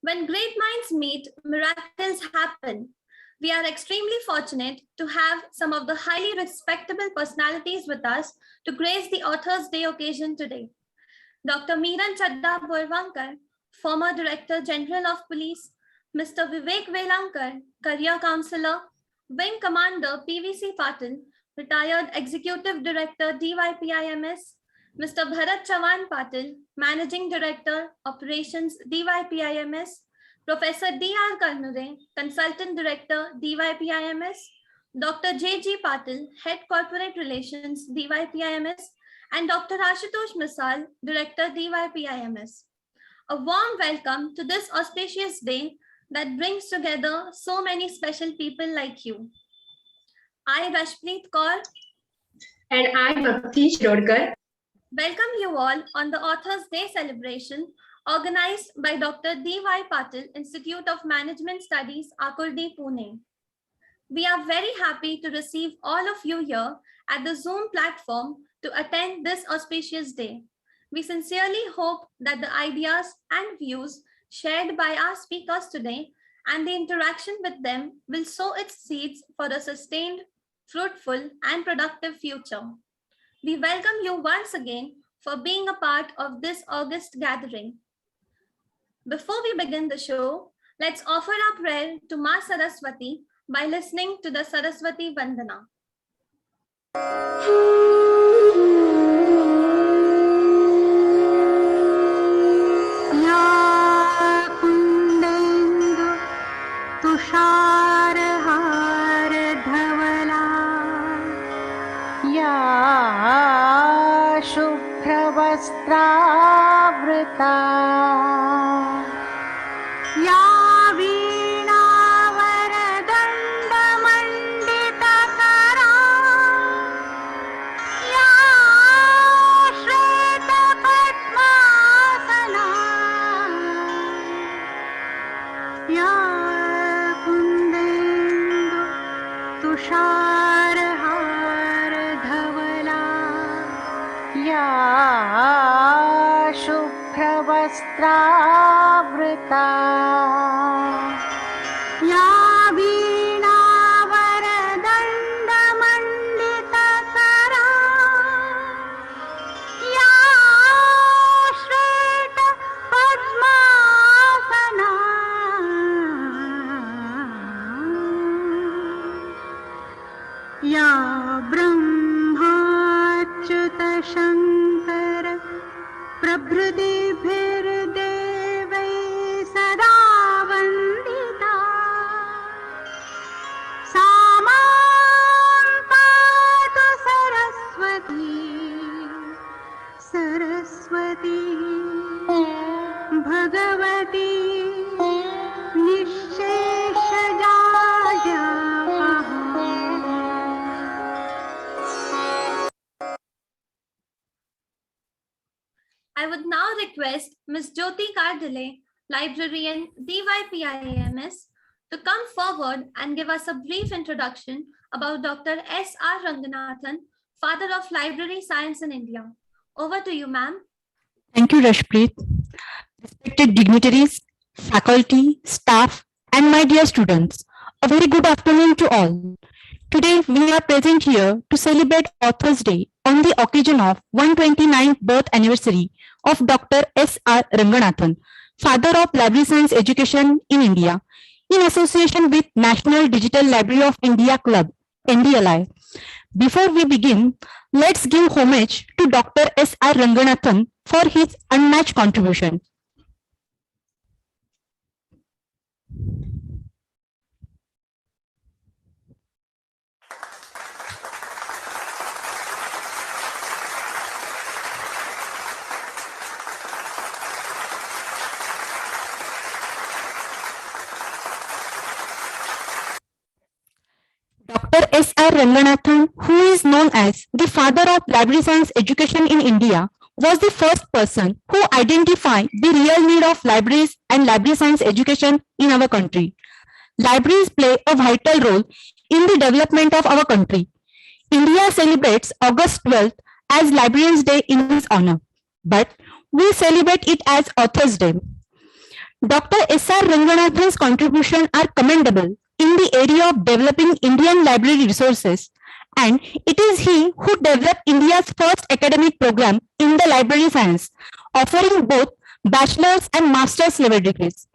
When great minds meet, miracles happen. We are extremely fortunate to have some of the highly respectable personalities with us to grace the Authors' Day occasion today. Dr. Meeran Chadda Borvankar, former Director General of Police, Mr. Vivek Velankar, Career Counselor, Wing Commander PVC Patil, retired Executive Director DYPIMS, Mr. Bharat Chavan Patil, Managing Director Operations DYPIMS, Professor D.R. Karnure, Consultant Director DYPIMS, Dr. J.G. Patil, Head Corporate Relations DYPIMS, and Dr. Ashutosh Misal, Director DYPIMS. A warm welcome to this auspicious day that brings together so many special people like you. I, Rashpreet Kaur, and I, Bhakti Shrodkar, welcome you all on the Authors' Day celebration organized by Dr. D.Y. Patil, Institute of Management Studies, Akurdi, Pune. We are very happy to receive all of you here at the Zoom platform to attend this auspicious day. We sincerely hope that the ideas and views shared by our speakers today and the interaction with them will sow its seeds for a sustained, fruitful, and productive future. We welcome you once again for being a part of this August gathering. Before we begin the show, let's offer our prayer to Ma Saraswati by listening to the Saraswati Vandana. शुभ्रवस्त्रावृता या वीणावरदण्डमण्डितकरा या श्वेतपद्मासना या कुन्देन्दु तुषारहारधवला या शुभ्रवस्त्रावृता या वीणावरदण्डमण्डितकरा या श्वेतपद्मासना या ब्रह्माच्युतशङ्कर प्रभृतिभिर्देवैः सदा वन्दिता सा मां पातु Saraswati Saraswati Bhagwati I would now request Ms. Jyoti Kardile, librarian DYPIMS, to come forward and give us a brief introduction about Dr. S.R. Ranganathan, father of library science in India. Over to you, ma'am. Thank you, Rashpreet. Respected dignitaries, faculty, staff, and my dear students, a very good afternoon to all. Today, we are present here to celebrate Authors' Day on the occasion of 129th birth anniversary of Dr. S.R. Ranganathan, father of library science education in India, in association with National Digital Library of India Club, NDLI. Before we begin, let's give homage to Dr. S.R. Ranganathan for his unmatched contribution. Dr. S.R. Ranganathan, who is known as the father of library science education in India, was the first person who identified the real need of libraries and library science education in our country. Libraries play a vital role in the development of our country. India celebrates August 12th as Librarians' Day in his honor, but we celebrate it as Authors' Day. Dr. S.R. Ranganathan's contributions are commendable in the area of developing Indian library resources, and it is he who developed India's first academic program in the library science, offering both bachelor's and master's level degrees.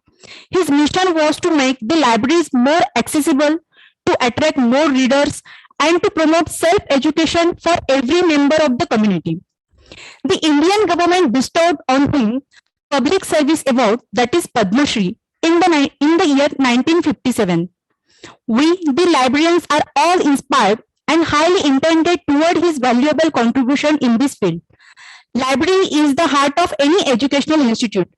His mission was to make the libraries more accessible, to attract more readers, and to promote self-education for every member of the community. The Indian government bestowed on him Public Service Award, that is Padma Shri, in the year 1957. We, the librarians, are all inspired and highly intended toward his valuable contribution in this field. Library is the heart of any educational institute.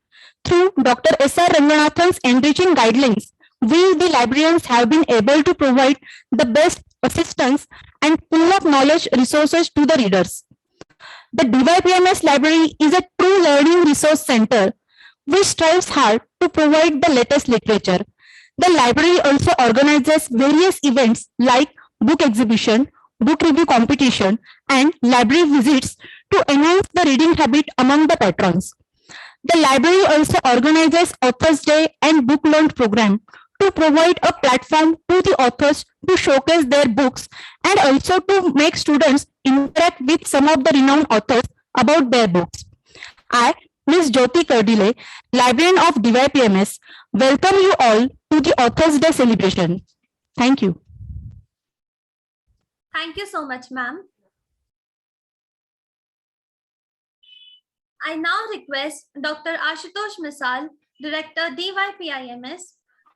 Through Dr. S.R. Ranganathan's enriching guidelines, we, the librarians, have been able to provide the best assistance and pool of knowledge resources to the readers. The DYPMS Library is a true learning resource center which strives hard to provide the latest literature. The library also organizes various events like book exhibition, book review competition, and library visits to enhance the reading habit among the patrons. The library also organizes Authors' Day and Book Launch program to provide a platform to the authors to showcase their books and also to make students interact with some of the renowned authors about their books. I, Ms. Jyoti Kardile, librarian of DYPMS, welcome you all to the Authors' Day celebration. Thank you. Thank you so much, ma'am. I now request Dr. Ashutosh Misal, Director DYPIMS,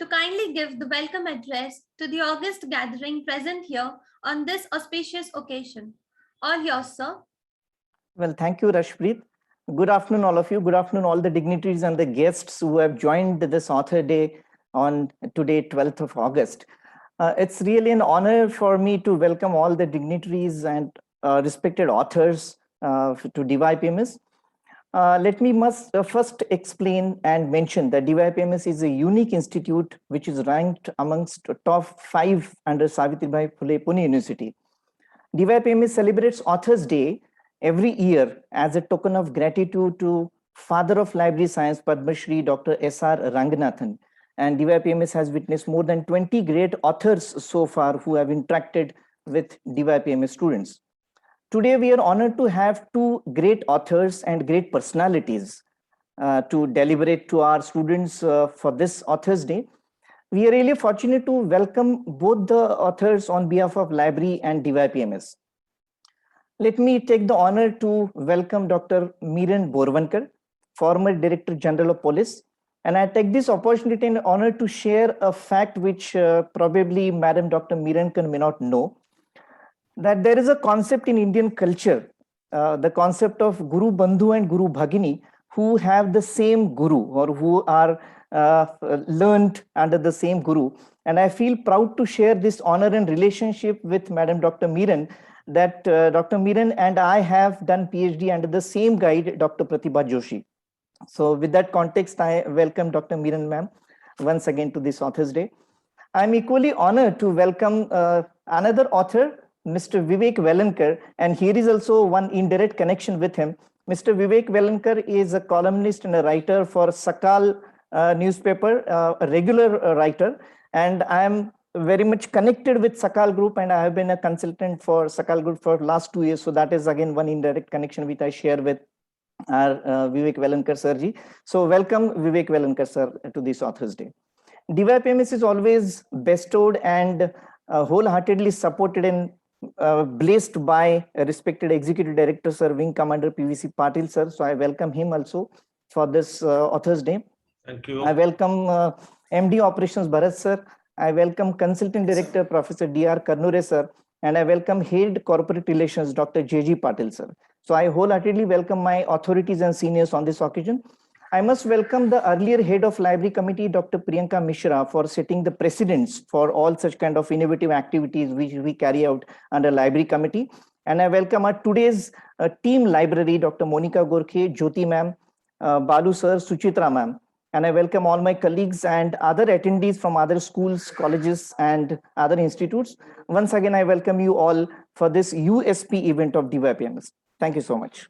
to kindly give the welcome address to the August gathering present here on this auspicious occasion. All yours, sir. Well, thank you, Rashpreet. Good afternoon, all of you. Good afternoon, all the dignitaries and the guests who have joined this Author Day on today, 12th of August. It's really an honor for me to welcome all the dignitaries and respected authors to DYPMS. Let me first explain and mention that DYPMS is a unique institute which is ranked amongst top 5 under Savitribai Phule Pune University. DYPMS celebrates Authors' Day every year as a token of gratitude to Father of Library Science Padma Shri Dr. S.R. Ranganathan. And DYPMS has witnessed more than 20 great authors so far who have interacted with DYPMS students. Today, we are honored to have 2 great authors and great personalities to deliberate to our students for this Authors' Day. We are really fortunate to welcome both the authors on behalf of library and DYPMS. Let me take the honor to welcome Dr. Miran Borvankar, former Director General of Police. And I take this opportunity and honor to share a fact which probably Madam Dr. Miran may not know, that there is a concept in Indian culture, the concept of Guru Bandhu and Guru Bhagini, who have the same Guru or who are learned under the same Guru. And I feel proud to share this honor and relationship with Madam Dr. Miran, that Dr. Miran and I have done PhD under the same guide, Dr. Pratibha Joshi. So with that context, I welcome Dr. Miran ma'am once again to this Authors' Day. I'm equally honored to welcome another author, Mr. Vivek Velankar, and here is also one indirect connection with him. Mr. Vivek Velankar is a columnist and a writer for Sakal newspaper, a regular writer, and I am very much connected with Sakal Group, and I have been a consultant for Sakal Group for last 2 years. So that is again one indirect connection which I share with our Vivek Velankar sir ji. So welcome Vivek Velankar sir to this Authors' Day. DYPMS is always bestowed and wholeheartedly supported and blessed by a respected Executive Director Sir, Wing Commander PVC Patil sir. So I welcome him also for this Authors' Day. Thank you. I welcome MD Operations Bharat sir. I welcome Consultant Director Professor D.R. Karnure sir. And I welcome Head Corporate Relations Dr. J.G. Patil sir. So I wholeheartedly welcome my authorities and seniors on this occasion. I must welcome the earlier Head of Library Committee, Dr. Priyanka Mishra, for setting the precedents for all such kind of innovative activities which we carry out under Library Committee. And I welcome our today's team library, Dr. Monica Gorkhe, Jyoti ma'am, Balu sir, Suchitra ma'am. And I welcome all my colleagues and other attendees from other schools, colleges, and other institutes. Once again, I welcome you all for this USP event of DYPMS. Thank you so much.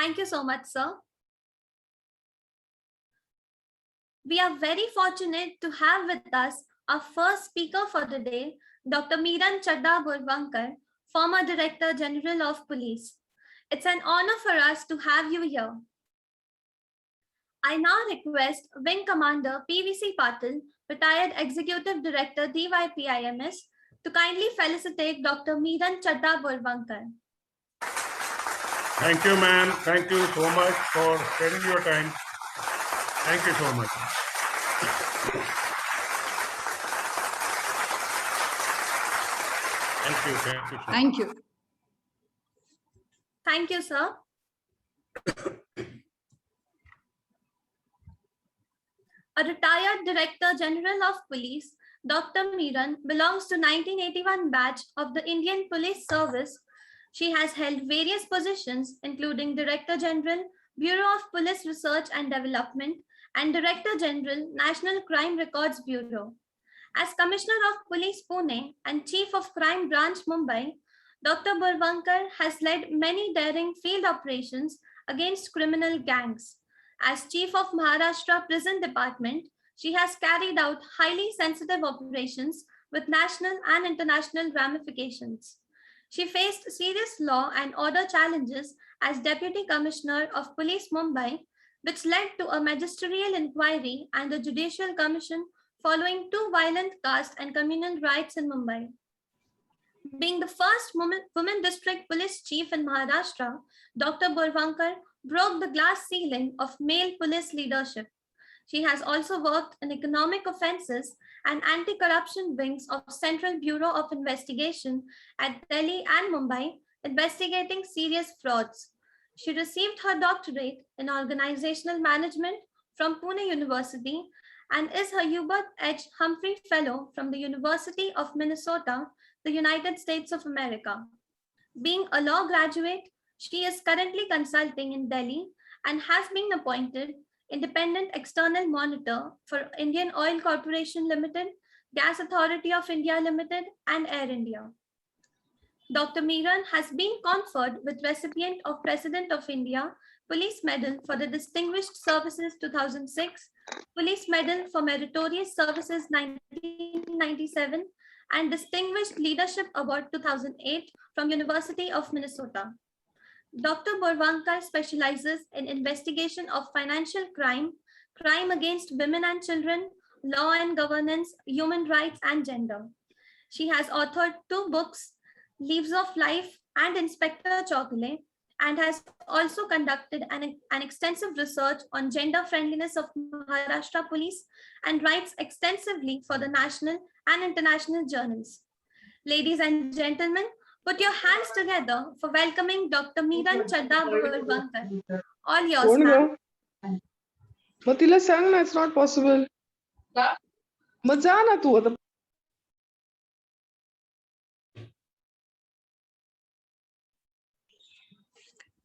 Thank you so much, sir. We are very fortunate to have with us our first speaker for the day, Dr. Miran Chadda Borvankar, former Director General of Police. It's an honor for us to have you here. I now request Wing Commander PVC Patil, retired Executive Director DYPIMS, to kindly felicitate Dr. Miran Chadda Borvankar. Thank you, ma'am. Thank you so much for spending your time. Thank you so much. Thank you. Thank you. Thank you. Thank you, sir. A retired Director General of Police, Dr. Miran belongs to 1981 batch of the Indian Police Service. She has held various positions, including Director General, Bureau of Police Research and Development, and Director General, National Crime Records Bureau. As Commissioner of Police Pune and Chief of Crime Branch Mumbai, Dr. Borvankar has led many daring field operations against criminal gangs. As Chief of Maharashtra Prison Department, she has carried out highly sensitive operations with national and international ramifications. She faced serious law and order challenges as Deputy Commissioner of Police Mumbai, which led to a magisterial inquiry and a judicial commission following two violent caste and communal riots in Mumbai. Being the first woman district police chief in Maharashtra, Dr. Borvankar broke the glass ceiling of male police leadership. She has also worked in economic offences and anti-corruption wings of Central Bureau of Investigation at Delhi and Mumbai, investigating serious frauds. She received her doctorate in organizational management from Pune University and is a Hubert H. Humphrey Fellow from the University of Minnesota, the United States of America. Being a law graduate, she is currently consulting in Delhi and has been appointed Independent External Monitor for Indian Oil Corporation Limited, Gas Authority of India Limited, and Air India. Dr. Miran has been conferred with recipient of President of India Police Medal for the Distinguished Services 2006, Police Medal for Meritorious Services 1997, and Distinguished Leadership Award 2008 from University of Minnesota. Dr. Borvankar specializes in investigation of financial crime, crime against women and children, law and governance, human rights, and gender. She has authored 2 books, Leaves of Life and Inspector Chocolate, and has also conducted an extensive research on gender friendliness of Maharashtra Police and writes extensively for the national and international journals. Ladies and gentlemen, put your hands together for welcoming Dr. Miran Chadda Borvankar. All yours, ma'am. मग तिला सांग ना, it's not possible. मग जा ना तू आता.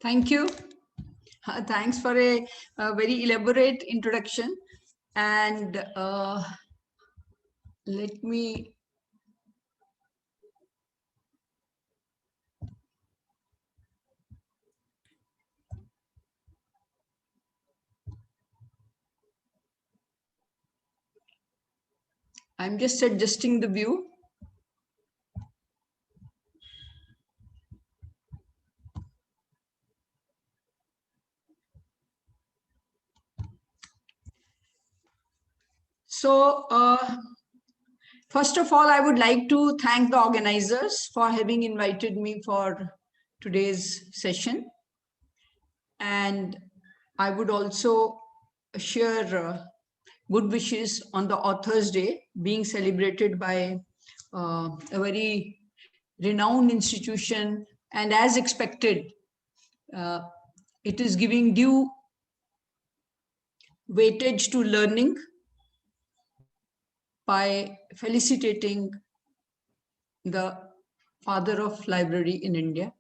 Thank you. Thanks for a very elaborate introduction. And let me I'm just adjusting the view. So, first of all, I would like to thank the organizers for having invited me for today's session. And I would also share good wishes on the Authors' Day being celebrated by a very renowned institution. And as expected, it is giving due weightage to learning by felicitating the father of library in India.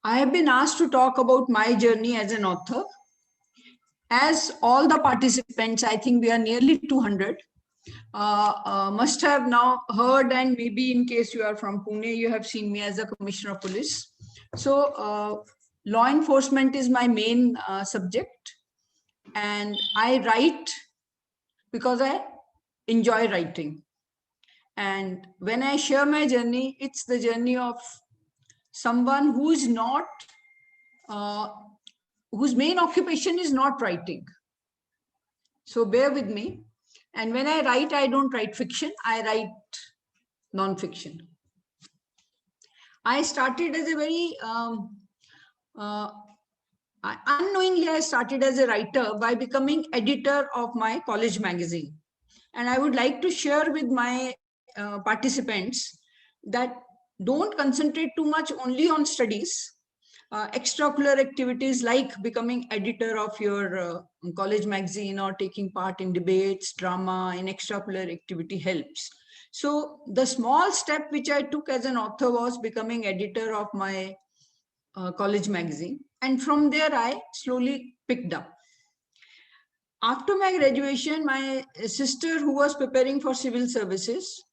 I have been asked to talk about my journey as an author. As all the participants, I think we are nearly 200, must have now heard, and maybe in case you are from Pune, you have seen me as a Commissioner of Police. So law enforcement is my main subject, and I write because I enjoy writing. And when I share my journey, it's the journey of someone who is not, whose main occupation is not writing. So bear with me. And when I write, I don't write fiction, I write non-fiction. I started as a very, unknowingly, I started as a writer by becoming editor of my college magazine. And I would like to share with my participants that don't concentrate too much only on studies. Extracurricular activities like becoming editor of your college magazine or taking part in debates, drama, and extracurricular activity helps. So the small step which I took as an author was becoming editor of my college magazine. And from there, I slowly picked up. After my graduation, my sister, who was preparing for civil services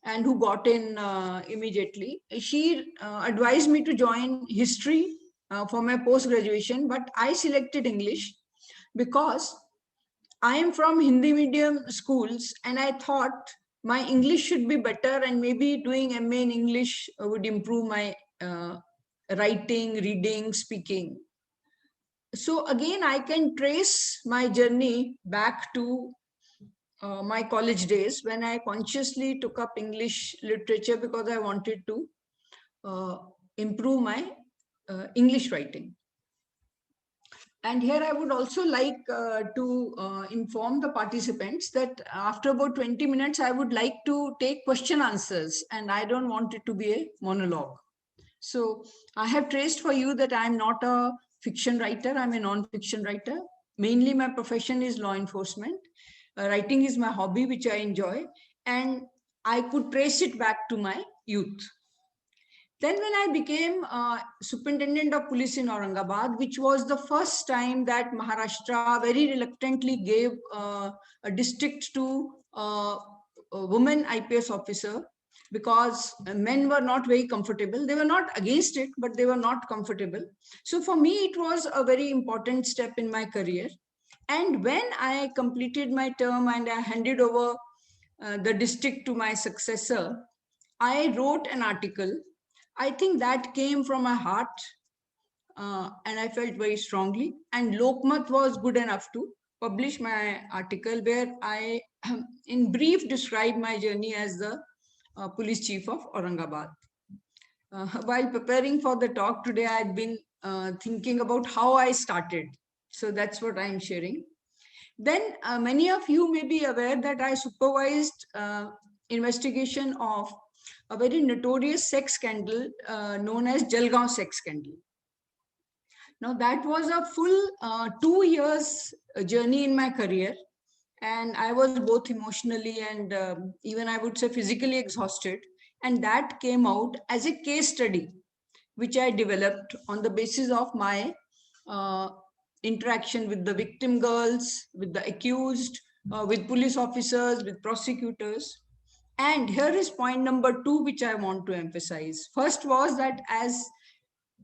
and who got in immediately, she advised me to join history for my post-graduation, but I selected English because I am from Hindi medium schools, and I thought my English should be better, and maybe doing MA in English would improve my writing, reading, speaking. So again, I can trace my journey back to my college days when I consciously took up English literature because I wanted to improve my English writing. And here I would also like to inform the participants that after about 20 minutes, I would like to take question answers, and I don't want it to be a monologue. So I have traced for you that I'm not a fiction writer, I'm a non-fiction writer. Mainly my profession is law enforcement. Writing is my hobby, which I enjoy, and I could trace it back to my youth. Then when I became superintendent of police in Aurangabad, which was the first time that Maharashtra very reluctantly gave a district to a woman IPS officer, because men were not very comfortable. They were not against it, but they were not comfortable. So for me, it was a very important step in my career. And when I completed my term and I handed over the district to my successor, I wrote an article. I think that came from my heart, and I felt very strongly. And Lokmat was good enough to publish my article where I, in brief, describe my journey as the police chief of Aurangabad. While preparing for the talk today, I had been thinking about how I started. So that's what I'm sharing. Then many of you may be aware that I supervised investigation of a very notorious sex scandal known as Jalgaon sex scandal. Now that was a full 2 years journey in my career, and I was both emotionally and even I would say physically exhausted. And that came out as a case study, which I developed on the basis of my interaction with the victim girls, with the accused, with police officers, with prosecutors. And here is point number 2, which I want to emphasize. First was that as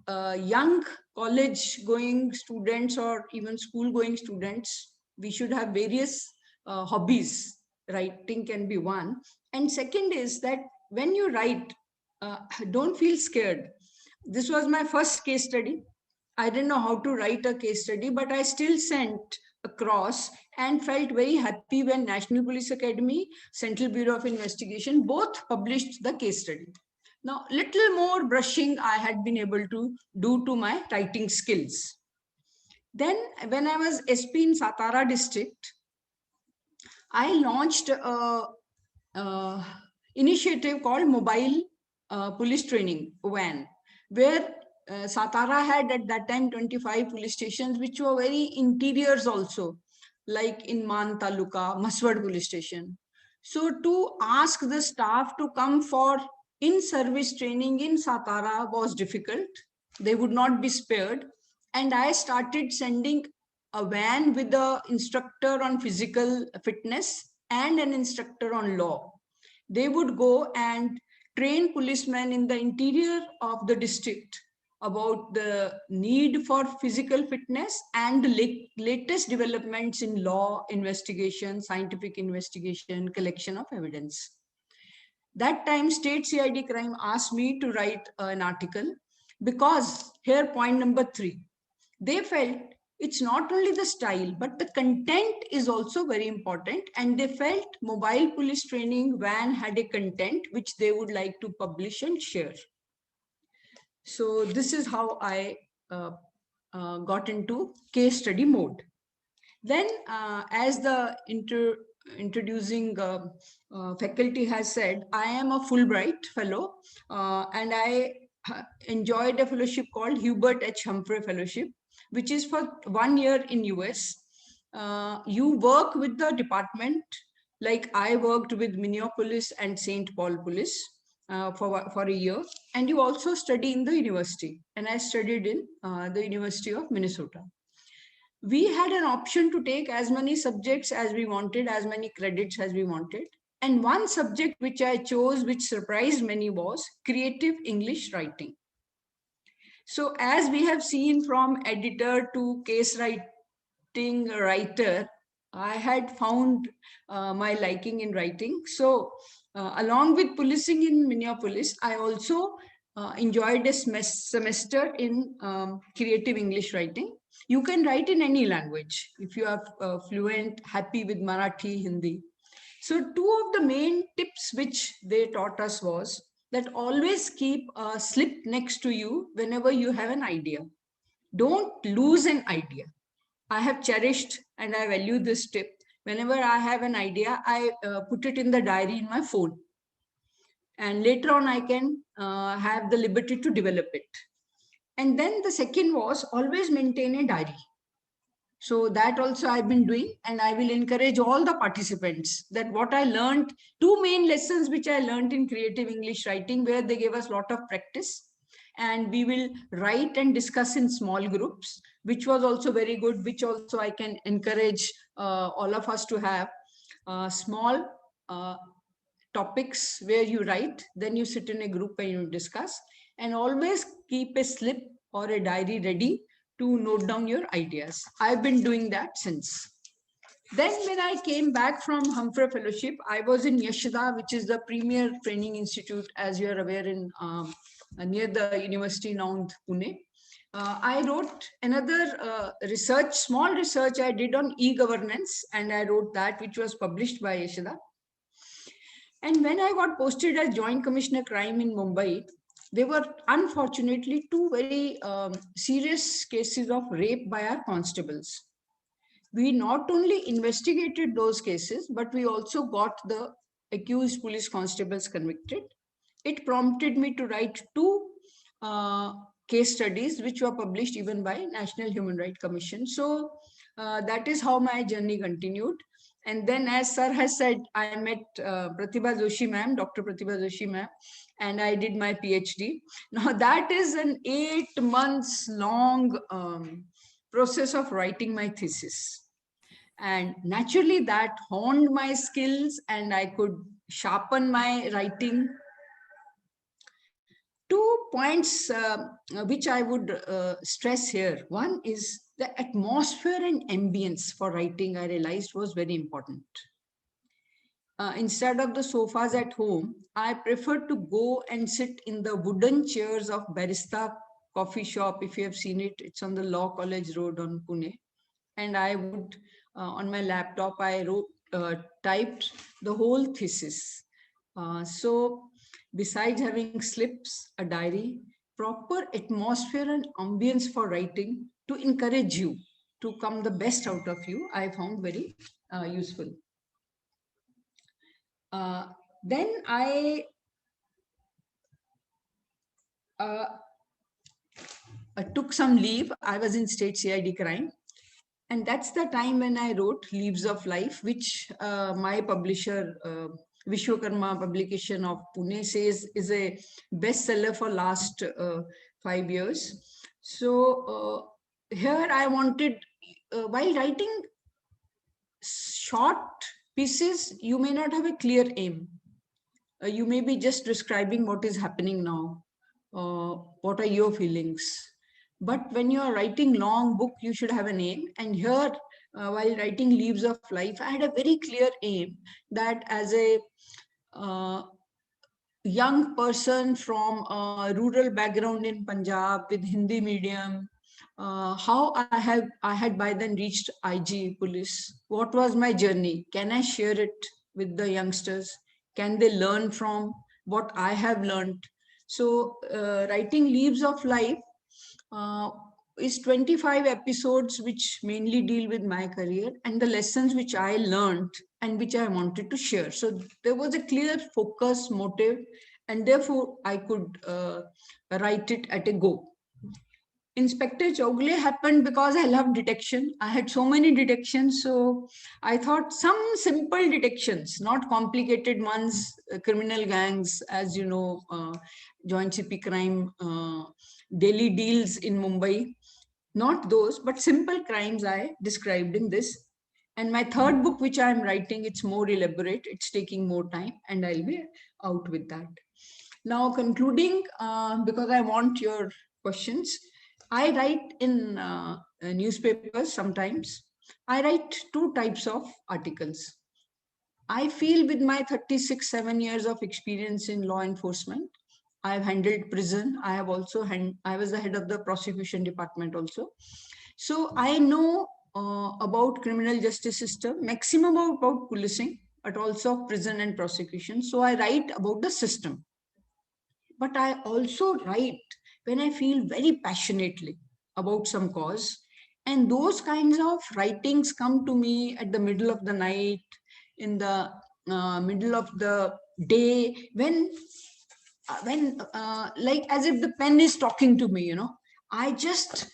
young college going students or even school going students, we should have various hobbies. Writing can be one. And second is that when you write, don't feel scared. This was my first case study. I didn't know how to write a case study, but I still sent across and felt very happy when National Police Academy, Central Bureau of Investigation, both published the case study. Now, little more brushing I had been able to do to my writing skills. Then when I was SP in Satara district, I launched a initiative called Mobile Police Training Van, where Satara had at that time 25 police stations, which were very interiors also, like in Man Taluka, Maswad police station. So to ask the staff to come for in-service training in Satara was difficult. They would not be spared. And I started sending a van with an instructor on physical fitness and an instructor on law. They would go and train policemen in the interior of the district about the need for physical fitness and the latest developments in law, investigation, scientific investigation, collection of evidence. That time, State CID Crime asked me to write an article because here point number 3, they felt it's not only the style, but the content is also very important. And they felt mobile police training van had a content which they would like to publish and share. So this is how I got into case study mode. Then as the introducing faculty has said, I am a Fulbright fellow and I enjoyed a fellowship called Hubert H. Humphrey Fellowship, which is for 1 year in US. You work with the department, like I worked with Minneapolis and St. Paul Police for a year, and you also study in the university, and I studied in the University of Minnesota. We had an option to take as many subjects as we wanted, as many credits as we wanted. And one subject which I chose, which surprised many, was creative English writing. So as we have seen from editor to case writing writer, I had found my liking in writing. So along with policing in Minneapolis, I also enjoyed a semester in creative English writing. You can write in any language if you are fluent, happy with Marathi, Hindi. So 2 of the main tips which they taught us was that always keep a slip next to you whenever you have an idea. Don't lose an idea. I have cherished and I value this tip. Whenever I have an idea, I put it in the diary in my phone. And later on, I can have the liberty to develop it. And then the second was always maintain a diary. So that also I've been doing, and I will encourage all the participants that what I learned, 2 main lessons which I learned in creative English writing, where they gave us a lot of practice, and we will write and discuss in small groups, which was also very good, which also I can encourage all of us to have small topics where you write, then you sit in a group and you discuss, and always keep a slip or a diary ready to note down your ideas. I've been doing that since. Then when I came back from Humphrey Fellowship, I was in Yashoda, which is the premier training institute, as you are aware, in near the University now, Pune. I wrote another small research I did on e-governance, and I wrote that, which was published by Yashoda. And when I got posted as Joint Commissioner Crime in Mumbai, there were unfortunately 2 very serious cases of rape by our constables. We not only investigated those cases, but we also got the accused police constables convicted. It prompted me to write 2 case studies, which were published even by National Human Rights Commission. So that is how my journey continued. And then, as sir has said, I met Pratibha Joshi ma'am, Dr. Pratibha Joshi ma'am, and I did my PhD. Now that is an 8 months long process of writing my thesis. And naturally that honed my skills and I could sharpen my writing. 2 points which I would stress here. One is the atmosphere and ambience for writing, I realized, was very important. Instead of the sofas at home, I prefer to go and sit in the wooden chairs of Barista coffee shop. If you have seen it, it's on the Law College Road on Pune. And I would, on my laptop, I typed the whole thesis. So besides having slips, a diary, proper atmosphere and ambience for writing to encourage you to come the best out of you, I found very useful. Then I took some leave. I was in State CID Crime. And that's the time when I wrote Leaves of Life, which my publisher, Vishwakarma Publication of Pune, says is a bestseller for last 5 years. So here I wanted, while writing short pieces, you may not have a clear aim. You may be just describing what is happening now. what are your feelings? But when you are writing long book, you should have an aim. And here, while writing Leaves of Life, I had a very clear aim that as a young person from a rural background in Punjab with Hindi medium, how I had by then reached IG police. What was my journey? Can I share it with the youngsters? Can they learn from what I have learned? So writing Leaves of Life is 25 episodes which mainly deal with my career and the lessons which I learned and which I wanted to share. So there was a clear focus, motive, and therefore I could write it at a go. Inspector Chogle happened because I love detection. I had so many detections, so I thought some simple detections, not complicated ones, criminal gangs, as you know, joint CP crime, daily deals in Mumbai, not those, but simple crimes I described in this. And my third book, which I'm writing, it's more elaborate, it's taking more time, and I'll be out with that. Now, concluding, because I want your questions, I write in newspapers sometimes. I write two types of articles. I feel with my 7 years of experience in law enforcement, I've handled prison. I have also, I was the head of the prosecution department also. So I know about criminal justice system, maximum about policing, but also prison and prosecution. So I write about the system. But I also write when I feel very passionately about some cause. And those kinds of writings come to me at the middle of the night, in the middle of the day, when like as if the pen is talking to me, you know, I just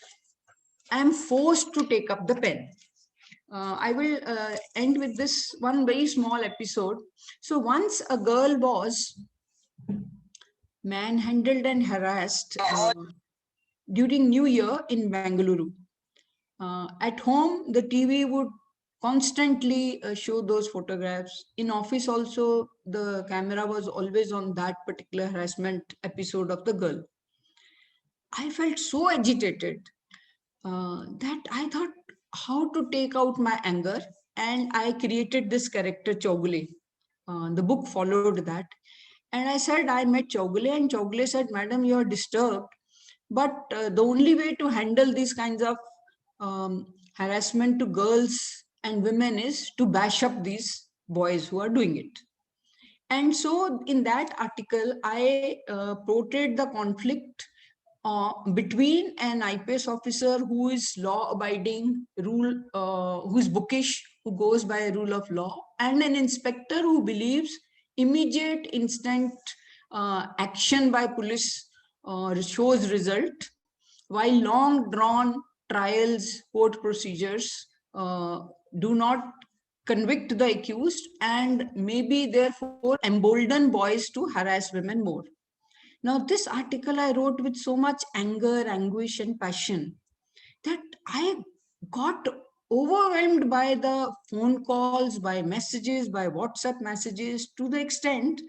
am forced to take up the pen. I will end with this one very small episode. So once a girl was manhandled and harassed during New Year in Bengaluru. At home, the TV would constantly show those photographs. In office also, the camera was always on that particular harassment episode of the girl. I felt so agitated that I thought how to take out my anger, and I created this character Chogle. The book followed that. And I said, I met Chogle, and Chogle said, Madam, you are disturbed. But the only way to handle these kinds of harassment to girls and women is to bash up these boys who are doing it. And so in that article, I portrayed the conflict between an IPS officer who is law-abiding, who is bookish, who goes by a rule of law, and an inspector who believes immediate, instant action by police shows result, while long drawn trials, court procedures do not convict the accused and maybe therefore embolden boys to harass women more. Now, this article I wrote with so much anger, anguish, and passion that I got overwhelmed by the phone calls, by messages, by WhatsApp messages, to the extent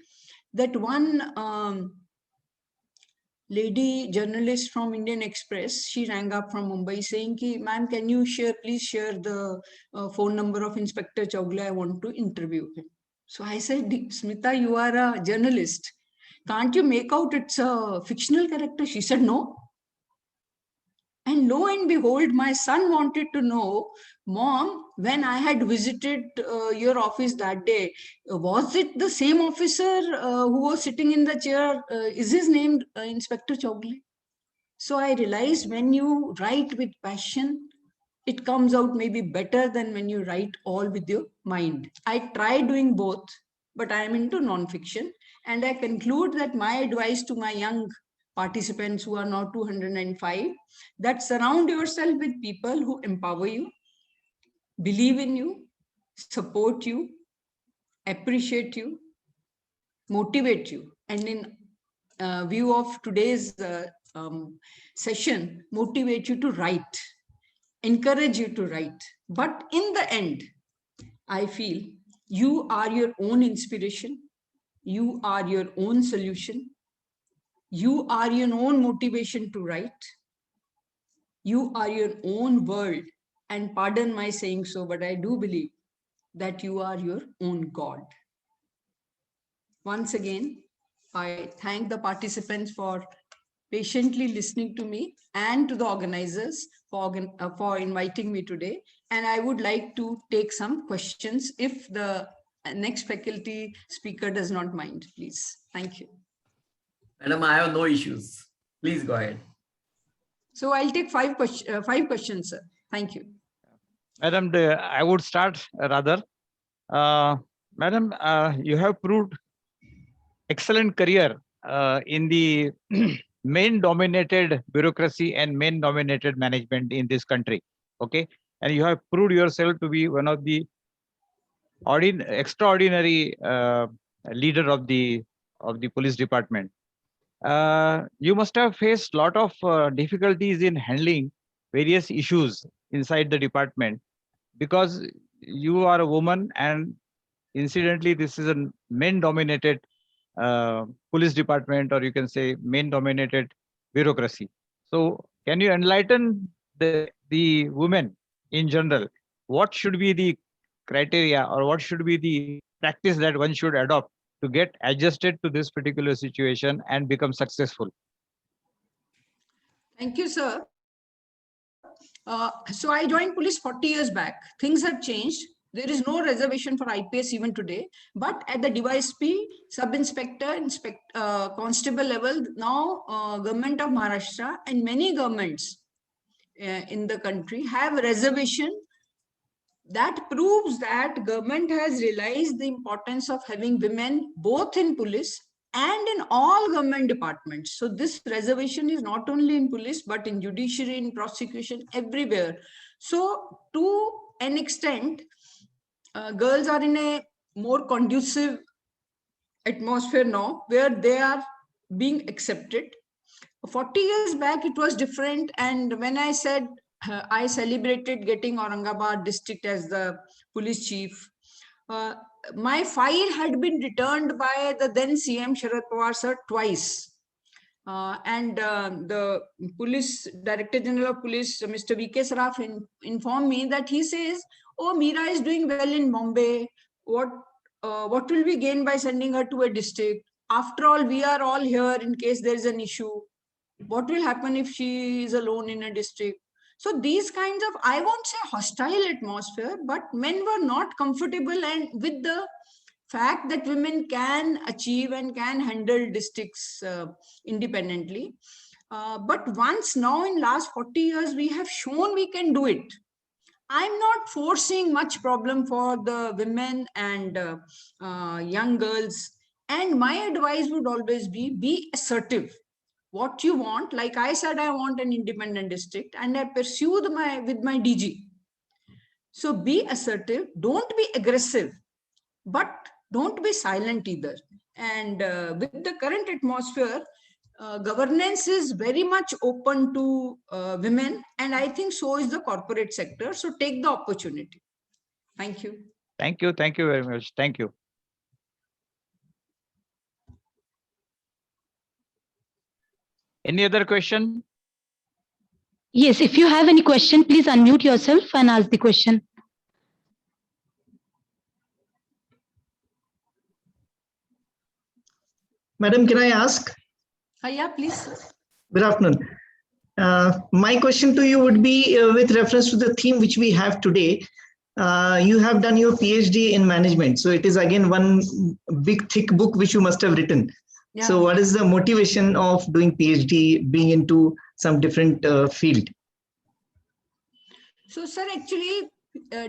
that one lady journalist from Indian Express, she rang up from Mumbai saying, ma'am, can you please share the phone number of Inspector Chogle, I want to interview him. So I said, Smita, you are a journalist. Can't you make out it's a fictional character? She said, no. And lo and behold, my son wanted to know, Mom, when I had visited your office that day, was it the same officer who was sitting in the chair? Is his name Inspector Chogle? So I realized when you write with passion, it comes out maybe better than when you write all with your mind. I try doing both, but I am into non-fiction. And I conclude that my advice to my young participants who are now 205, that surround yourself with people who empower you, believe in you, support you, appreciate you, motivate you. And in view of today's session, motivate you to write, encourage you to write. But in the end, I feel you are your own inspiration. You are your own solution. You are your own motivation to write. You are your own world. And pardon my saying so, but I do believe that you are your own God. Once again, I thank the participants for patiently listening to me and to the organizers for inviting me today. And I would like to take some questions if the next faculty speaker does not mind, please. Thank you. Madam, I have no issues. Please go ahead. So I'll take five questions, sir. Thank you. Madam, I would start rather. Madam, you have proved excellent career in the main dominated bureaucracy and main dominated management in this country. Okay, and you have proved yourself to be one of the extraordinary leader of the police department. You must have faced a lot of difficulties in handling various issues inside the department, because you are a woman, and incidentally this is a men dominated police department, or you can say men dominated bureaucracy. So can you enlighten the women in general, what should be the criteria or what should be the practice that one should adopt to get adjusted to this particular situation and become successful? Thank you, sir. So I joined police 40 years back. Things have changed. There is no reservation for IPS even today. But at the DYSP, sub-inspector, constable level, now government of Maharashtra and many governments in the country have a reservation. That proves that government has realized the importance of having women both in police and in all government departments. So this reservation is not only in police, but in judiciary, in prosecution, everywhere. So to an extent, girls are in a more conducive atmosphere now, where they are being accepted. 40 years back, it was different. And when I said I celebrated getting Aurangabad district as the police chief, my file had been returned by the then CM Sharad Pawar sir twice. And the police director general of police, Mr. V.K. Saraf, informed me that he says, oh, Meera is doing well in Bombay. What will we gain by sending her to a district? After all, we are all here in case there is an issue. What will happen if she is alone in a district? So these kinds of, I won't say hostile atmosphere, but men were not comfortable and with the fact that women can achieve and can handle districts independently. But once now in last 40 years, we have shown we can do it. I'm not foreseeing much problem for the women and young girls. And my advice would always be assertive. What you want, like I said, I want an independent district and I pursued with my DG. So be assertive, don't be aggressive, but don't be silent either. And with the current atmosphere, governance is very much open to women, and I think so is the corporate sector. So take the opportunity. Thank you. Thank you. Thank you very much. Thank you. Any other question? Yes, if you have any question, please unmute yourself and ask the question. Madam, can I ask? Yeah, please. Good afternoon. My question to you would be with reference to the theme which we have today. You have done your PhD in management. So it is again one big thick book which you must have written. Yeah. So what is the motivation of doing PhD, being into some different field? So sir, actually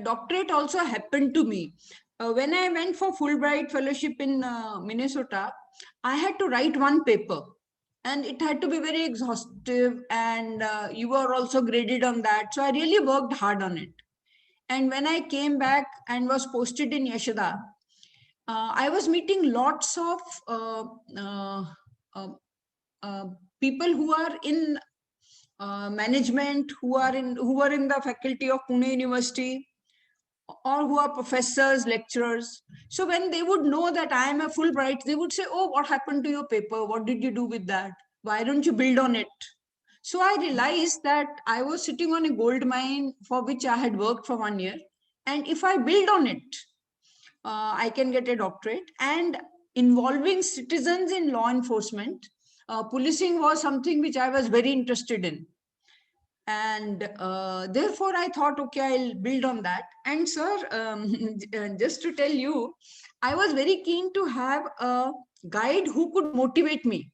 doctorate also happened to me. When I went for Fulbright fellowship in Minnesota, I had to write one paper and it had to be very exhaustive, and you were also graded on that. So I really worked hard on it. And when I came back and was posted in Yashoda, I was meeting lots of people who are in management, who are in the faculty of Pune University, or who are professors, lecturers. So when they would know that I am a Fulbright, they would say, oh, what happened to your paper? What did you do with that? why don't you build on it? So I realized that I was sitting on a gold mine for which I had worked for 1 year. And if I build on it, I can get a doctorate. And involving citizens in law enforcement, policing was something which I was very interested in. And therefore, I thought, okay, I'll build on that. And sir, just to tell you, I was very keen to have a guide who could motivate me.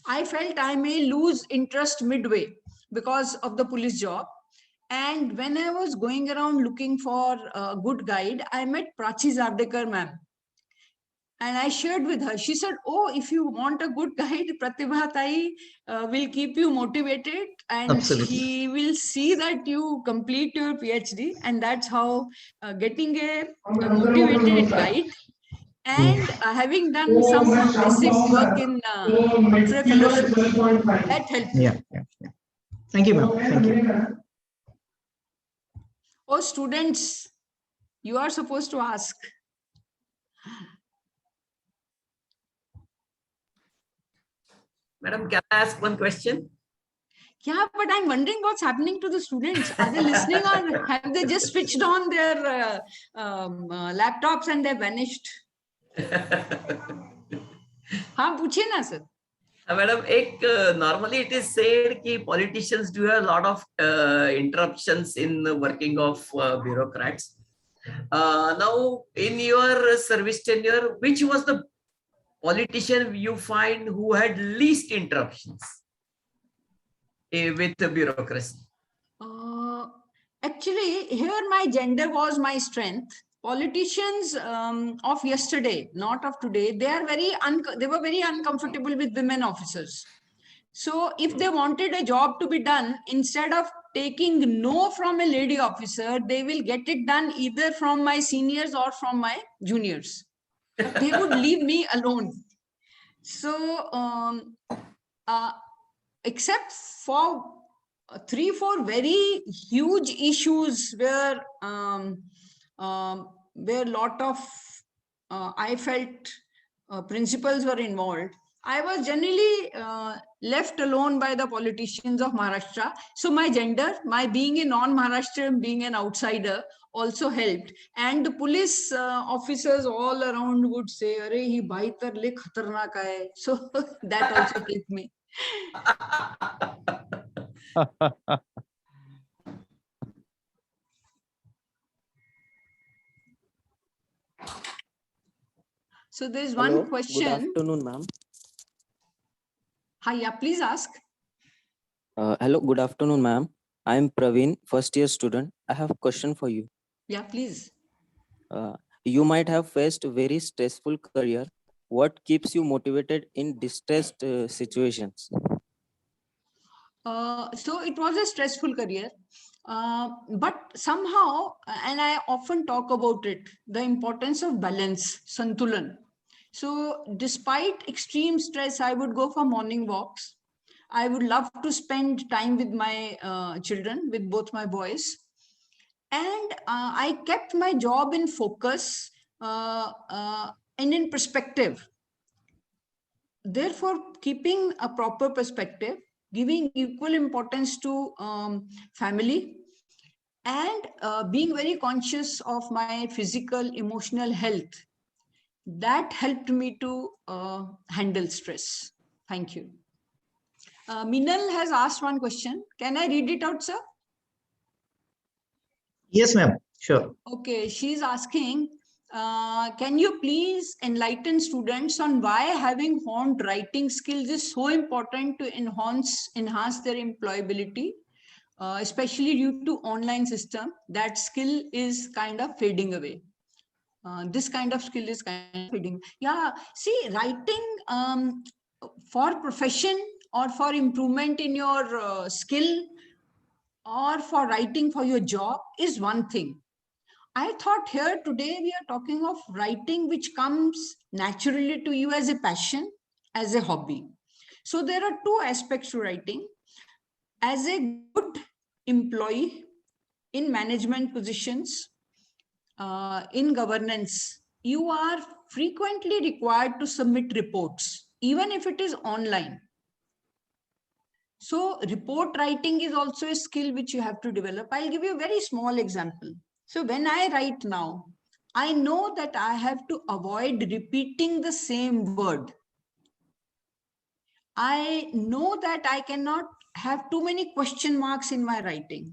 I felt I may lose interest midway because of the police job. And when I was going around looking for a good guide, I met Prachi Zavdekar ma'am. And I shared with her. She said, oh, if you want a good guide, Pratibha Tai will keep you motivated and Absolutely. she will see that you complete your PhD. And that's how getting a motivated guide and having done some basic work in X-ray fellowship, that helped me. Yeah. Thank you, ma'am. Thank you. Oh, students, you are supposed to ask. Madam, can I ask one question? Yeah, but I'm wondering what's happening to the students. Are they listening or have they just switched on their laptops and they've vanished? हाँ पूछिए ना sir. Madam, normally it is said that politicians do a lot of interruptions in the working of bureaucrats. Now, in your service tenure, which was the politician you find who had least interruptions with the bureaucracy? Actually, here my gender was my strength. Politicians of yesterday, not of today, they were very uncomfortable with women officers. So if they wanted a job to be done, instead of taking no from a lady officer, they will get it done either from my seniors or from my juniors. They would leave me alone. So except for 3-4 very huge issues where lot of I felt principles were involved, I was generally left alone by the politicians of Maharashtra. So my gender, my being a non-Maharashtrian, being an outsider, also helped. And the police officers all around would say, "Arey, he bhai tar le khatarnak hai." So that also helped me. So there's one question. Good afternoon, ma'am. Hi, yeah, please ask. Hello, good afternoon, ma'am. I am Praveen, first year student. I have a question for you. Yeah, please. You might have faced a very stressful career. What keeps you motivated in distressed situations? So it was a stressful career, but somehow, and I often talk about it, the importance of balance, santulan. So despite extreme stress, I would go for morning walks. I would love to spend time with my children, with both my boys. And I kept my job in focus and in perspective. Therefore, keeping a proper perspective, giving equal importance to family, and being very conscious of my physical, emotional health, that helped me to handle stress. Thank you. Minal has asked one question. Can I read it out, sir? Yes, ma'am. Sure. Okay, she's asking, can you please enlighten students on why having honed writing skills is so important to enhance their employability, especially due to online system? That skill is kind of fading away. This kind of skill is kind of fading. Yeah, see, writing for profession or for improvement in your skill or for writing for your job is one thing. I thought here today we are talking of writing which comes naturally to you as a passion, as a hobby. So there are two aspects to writing. As a good employee in management positions, in governance, you are frequently required to submit reports, even if it is online. So report writing is also a skill which you have to develop. I'll give you a very small example. So when I write now, I know that I have to avoid repeating the same word. I know that I cannot have too many question marks in my writing.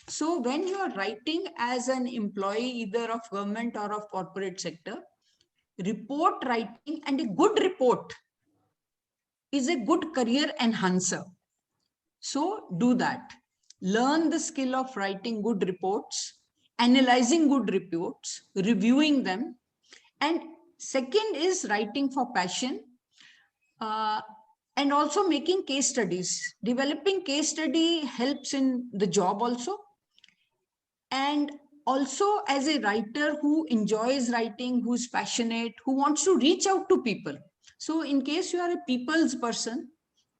So when you are writing as an employee, either of government or of corporate sector, report writing and a good report is a good career enhancer. So do that. Learn the skill of writing good reports, analyzing good reports, reviewing them. And second is writing for passion. And also making case studies. Developing case study helps in the job also. And also as a writer who enjoys writing, who's passionate, who wants to reach out to people. So in case you are a people's person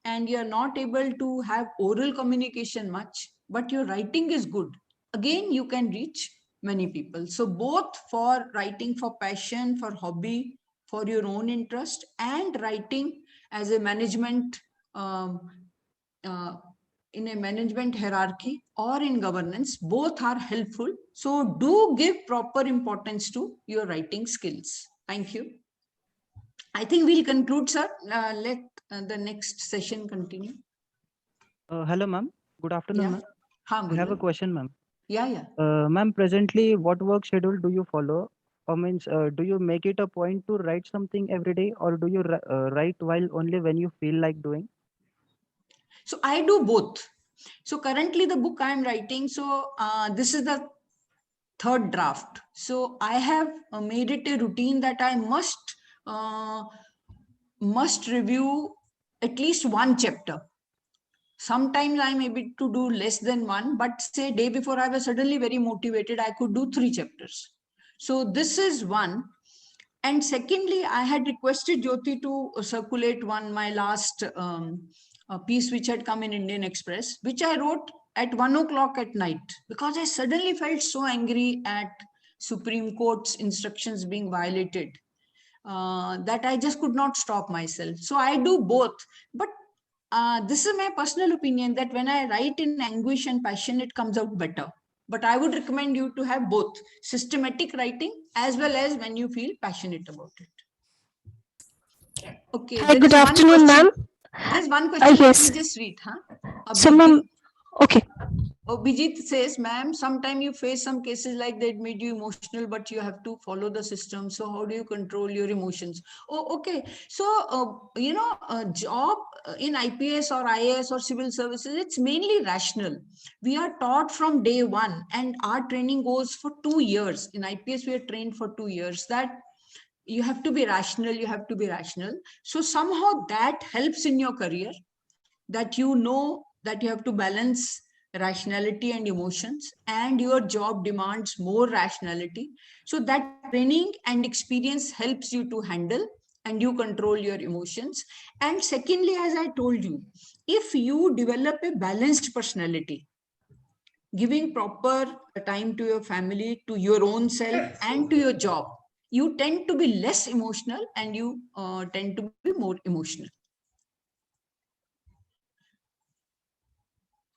and you're not able to have oral communication much, but your writing is good, again, you can reach many people. So both for writing for passion, for hobby, for your own interest, and writing as a management, in a management hierarchy or in governance, both are helpful. So do give proper importance to your writing skills. Thank you. I think we'll conclude, sir. Let the next session continue. Hello, ma'am. Good afternoon, ma'am. I have a question, ma'am. Yeah. Ma'am, presently, what work schedule do you follow? Or means, do you make it a point to write something every day, or do you write while only when you feel like doing? So I do both. So currently the book I'm writing, so this is the third draft. So I have made it a routine that I must review at least one chapter. Sometimes I'm able to do less than one, but say day before I was suddenly very motivated, I could do 3 chapters. So this is one. And secondly, I had requested Jyoti to circulate my last piece which had come in Indian Express, which I wrote at 1 o'clock at night, because I suddenly felt so angry at Supreme Court's instructions being violated that I just could not stop myself. So I do both. But this is my personal opinion that when I write in anguish and passion, it comes out better. But I would recommend you to have both systematic writing as well as when you feel passionate about it. Okay. Hi, good afternoon, ma'am. There's one question. Yes. Let me just read. So, ma'am, okay. Bijit says, ma'am, sometimes you face some cases like that made you emotional, but you have to follow the system. So how do you control your emotions? Oh, okay. So, a job in IPS or IAS or civil services, it's mainly rational. We are taught from day one, and our training goes for 2 years. In IPS, we are trained for 2 years that you have to be rational, you have to be rational. So somehow that helps in your career, that you know that you have to balance rationality and emotions, and your job demands more rationality. So that training and experience helps you to handle and you control your emotions. And secondly, as I told you, if you develop a balanced personality, giving proper time to your family, to your own self, and to your job, you tend to be less emotional and you tend to be more emotional.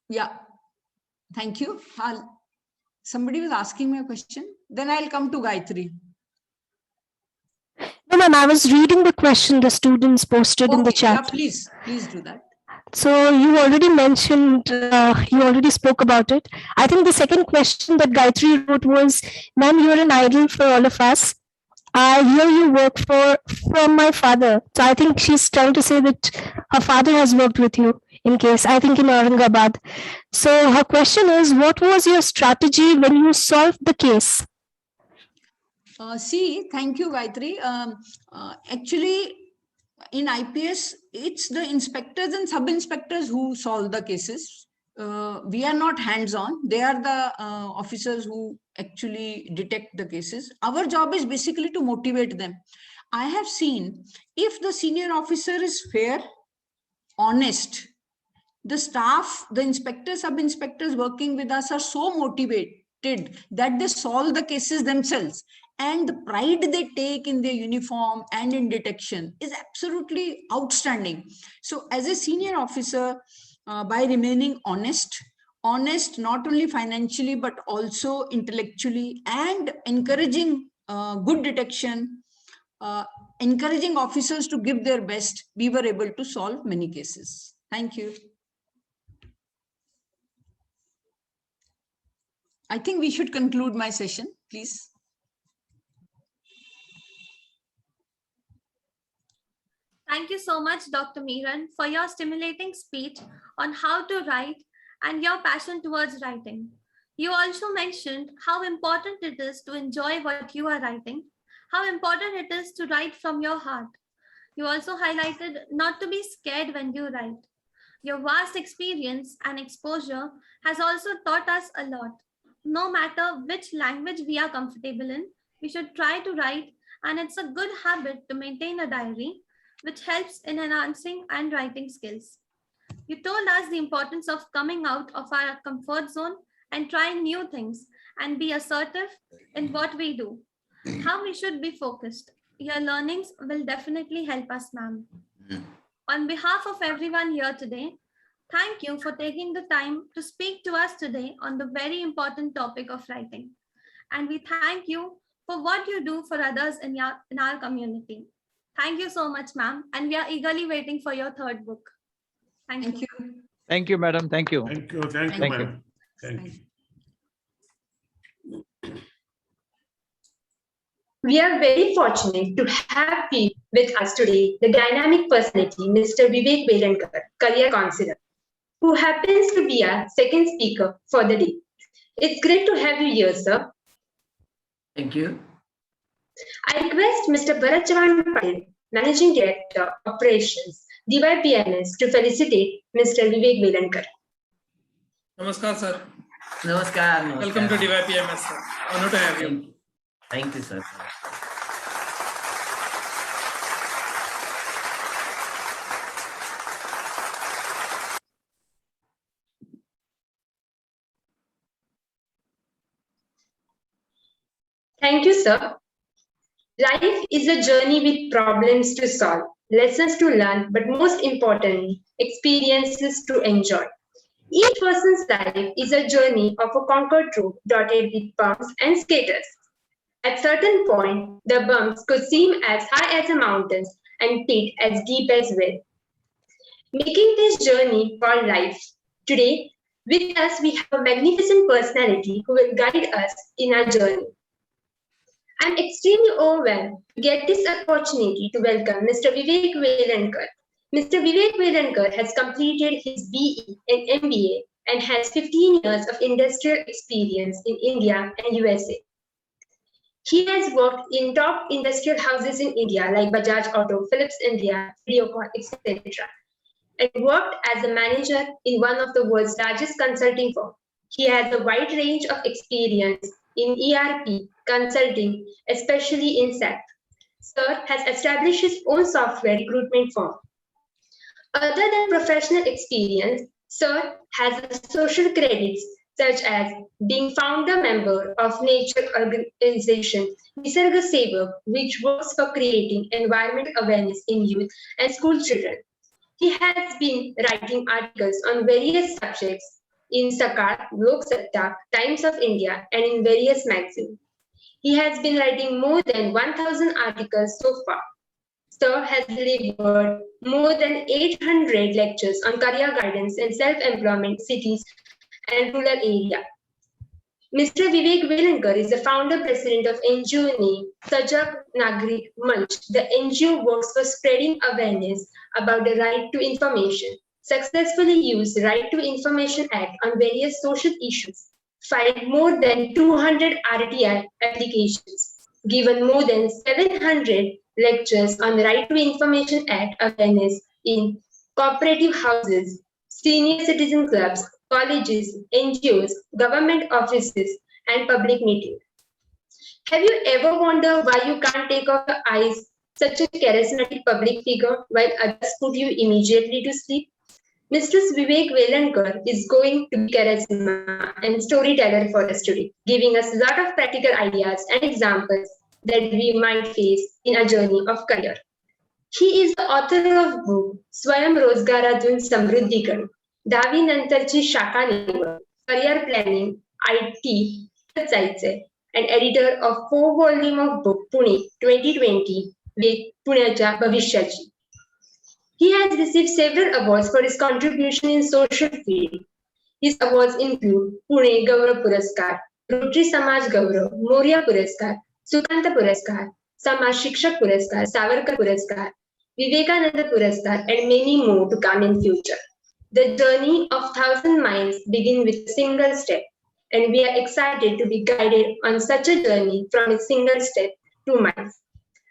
Yeah. Thank you. Somebody was asking me a question. Then I'll come to Gayatri. No, ma'am, I was reading the question the students posted in the chat. Yeah, please do that. So you already mentioned, you already spoke about it. I think the second question that Gayatri wrote was, ma'am, you're an idol for all of us. I hear you work from my father. So I think she's trying to say that her father has worked with you in case, I think in Aurangabad. So her question is, what was your strategy when you solved the case? Thank you, Gayatri. Actually, in IPS, it's the inspectors and sub-inspectors who solve the cases. We are not hands-on. They are the officers who actually detect the cases. Our job is basically to motivate them. I have seen if the senior officer is fair, honest, the staff, the inspectors, sub-inspectors working with us are so motivated that they solve the cases themselves. And the pride they take in their uniform and in detection is absolutely outstanding. So as a senior officer, by remaining honest not only financially but also intellectually, and encouraging good detection, encouraging officers to give their best, we were able to solve many cases. Thank you. I think we should conclude my session, please. Thank you so much, Dr. Meeran, for your stimulating speech on how to write and your passion towards writing. You also mentioned how important it is to enjoy what you are writing, how important it is to write from your heart. You also highlighted not to be scared when you write. Your vast experience and exposure has also taught us a lot. No matter which language we are comfortable in, we should try to write, and it's a good habit to maintain a diary, which helps in enhancing and writing skills. You told us the importance of coming out of our comfort zone and trying new things and be assertive in what we do. How we should be focused. Your learnings will definitely help us, ma'am. On behalf of everyone here today, thank you for taking the time to speak to us today on the very important topic of writing. And we thank you for what you do for others in our community. Thank you so much, ma'am. And we are eagerly waiting for your third book. Thank you. Thank you, madam. Thank you. Thank you. Thank you, madam. Thank you. We are very fortunate to have with us today the dynamic personality, Mr. Vivek Velankar, career counselor, who happens to be our second speaker for the day. It's great to have you here, sir. Thank you. I request Mr. Bharat Chavan Patil, Managing Director, Operations, DYPMS, to felicitate Mr. Vivek Velankar. Namaskar, sir. Namaskar. Welcome to DYPMS, sir. Honor to have you. Thank you, sir. Thank you, sir. Life is a journey with problems to solve, lessons to learn, but most importantly, experiences to enjoy. Each person's life is a journey of a conquered road dotted with bumps and skaters. At certain point, the bumps could seem as high as the mountains and pit as deep as well. Making this journey called life. Today, with us, we have a magnificent personality who will guide us in our journey. I'm extremely overwhelmed to get this opportunity to welcome Mr. Vivek Velankar. Mr. Vivek Velankar has completed his BE and MBA and has 15 years of industrial experience in India and USA. He has worked in top industrial houses in India like Bajaj Auto, Philips India, Videocon, etc. and worked as a manager in one of the world's largest consulting firms. He has a wide range of experience in ERP, consulting, especially in SAP. Sir has established his own software recruitment firm. Other than professional experience, Sir has social credits such as being founder member of nature organization Nisarga Sevak, which works for creating environment awareness in youth and school children. He has been writing articles on various subjects in Sakar, Lok Satta, Times of India, and in various magazines. He has been writing more than 1,000 articles so far. Sir has delivered more than 800 lectures on career guidance and self-employment, cities and rural area. Mr. Vivek Velankar is the founder president of NGO named Sajak Nagrik Manch. The NGO works for spreading awareness about the right to information, successfully used Right to Information Act on various social issues, filed more than 200 RTI applications, given more than 700 lectures on Right to Information Act awareness in cooperative houses, senior citizen clubs, colleges, NGOs, government offices, and public meetings. Have you ever wondered why you can't take off your eyes such a charismatic public figure while others put you immediately to sleep? Mr. Vivek Velankar is going to be charisma and storyteller for us today, giving us a lot of practical ideas and examples that we might face in a journey of career. He is the author of book Swayam Rozgaradun Samruddhikaran, 10वी नंतरची शाखा निवड, career planning, IT जायचंय, and editor of 4 volume of book Pune 2020 with पुण्याच्या भविष्याची. He has received several awards for his contribution in social field. His awards include Pune Gaurav Puraskar, Rotary Samaj Gaurav, Moria Puraskar, Sukanta Puraskar, Samaj Shikshak Puraskar, Savarkar Puraskar, Vivekananda Puraskar, and many more to come in future. The journey of 1,000 miles begins with a single step, and we are excited to be guided on such a journey from a single step to miles.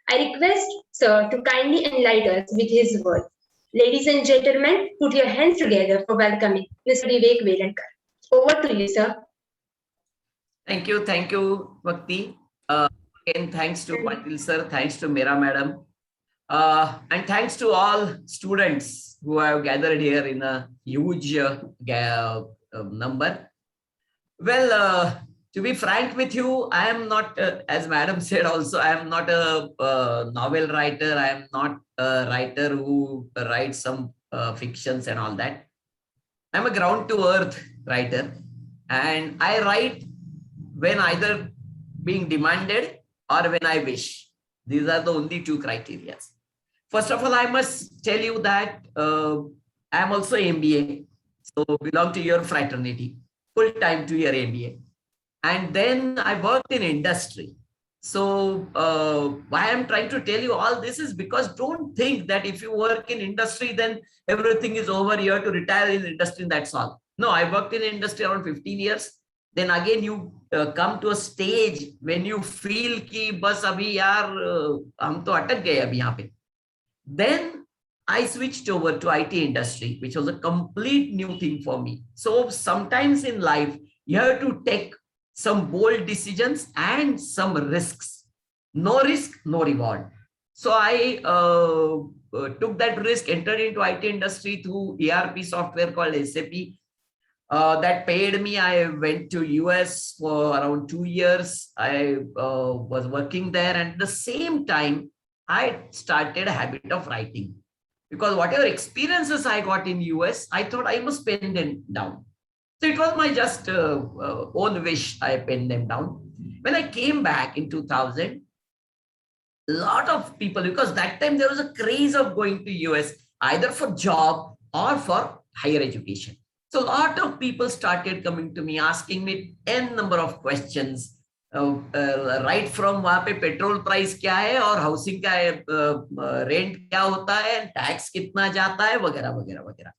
I request Sir to kindly enlighten us with his words. Ladies and gentlemen, put your hands together for welcoming Mr. Vivek Velankar. Over to you, sir. Thank you, Bhakti. Again, thanks to Patil sir, thanks to Meera madam, and thanks to all students who have gathered here in a huge number. Well, to be frank with you, I am not, as madam said also, I am not a novel writer. I am not a writer who writes some fictions and all that. I'm a ground to earth writer, and I write when either being demanded or when I wish. These are the only two criteria. First of all, I must tell you that I am also MBA, so belong to your fraternity, full time to your MBA. And then I worked in industry. So why I'm trying to tell you all this is because don't think that if you work in industry, then everything is over. You have to retire in industry and that's all. No, I worked in industry around 15 years. Then again, you come to a stage when you feel ki bas abhi yaar hum to atak gaye abhi yahan pe. Then I switched over to IT industry, which was a complete new thing for me. So sometimes in life, you have to take some bold decisions and some risks. No risk, no reward. So I took that risk, entered into IT industry through ERP software called SAP. That paid me. I went to US for around 2 years. I was working there, and at the same time, I started a habit of writing. Because whatever experiences I got in US, I thought I must pen them down. So it was my just own wish. I penned them down. When I came back in 2000, a lot of people, because that time there was a craze of going to US, either for job or for higher education. So a lot of people started coming to me, asking me n number of questions, right from वहाँ पे petrol price क्या है और housing का rent क्या होता है, tax कितना जाता है, वगैरह वगैरह वगैरह.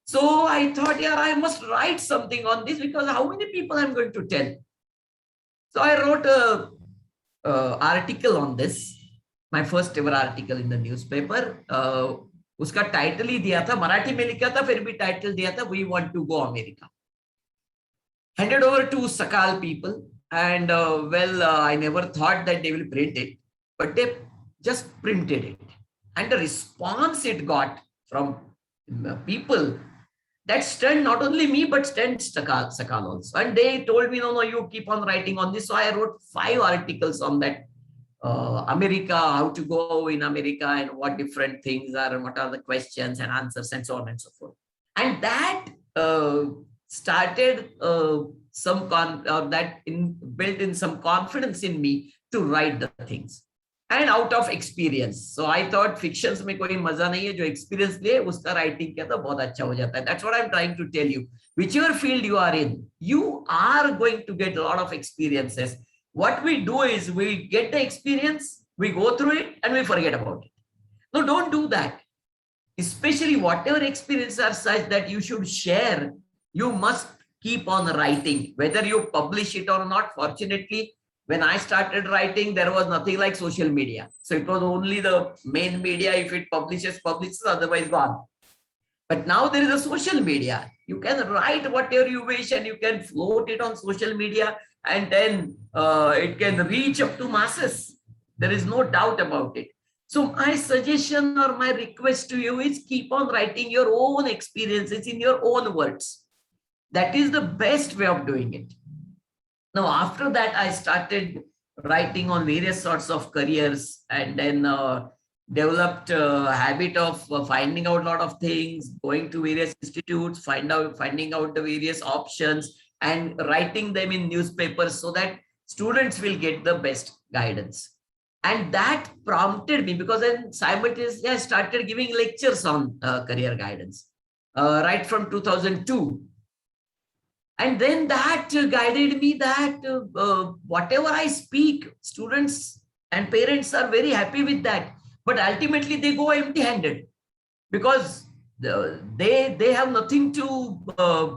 So I thought, yeah, I must write something on this because how many people I'm going to tell? So I wrote a article on this, my first ever article in the newspaper. उसका title ही दिया था, मराठी में लिखा था, फिर भी title दिया था, We Want to Go America. Handed over to Sakal people, and I never thought that they will print it, but they just printed it, and the response it got from people that stunned not only me but stunned Sakal also. And they told me, no, you keep on writing on this. So I wrote 5 articles on that. America, how to go in America, and what different things are, and what are the questions and answers, and so on and so forth. And that started built in some confidence in me to write the things, and out of experience. So I thought fictions में कोई मजा नहीं है, जो experience ले उसका writing किया तो बहुत अच्छा हो जाता है. That's what I'm trying to tell you. Whichever field you are in, you are going to get a lot of experiences. What we do is we get the experience, we go through it, and we forget about it. No, don't do that. Especially whatever experiences are such that you should share, you must keep on writing, whether you publish it or not. Fortunately, when I started writing, there was nothing like social media. So it was only the main media. If it publishes, otherwise gone. But now there is a social media. You can write whatever you wish and you can float it on social media, and then it can reach up to masses. There is no doubt about it. So my suggestion or my request to you is keep on writing your own experiences in your own words. That is the best way of doing it. Now, after that, I started writing on various sorts of careers, and then developed a habit of finding out a lot of things, going to various institutes, finding out the various options and writing them in newspapers so that students will get the best guidance. And that prompted me, because then simultaneously I started giving lectures on career guidance right from 2002. And then that guided me that whatever I speak, students and parents are very happy with that. But ultimately they go empty-handed because they have nothing to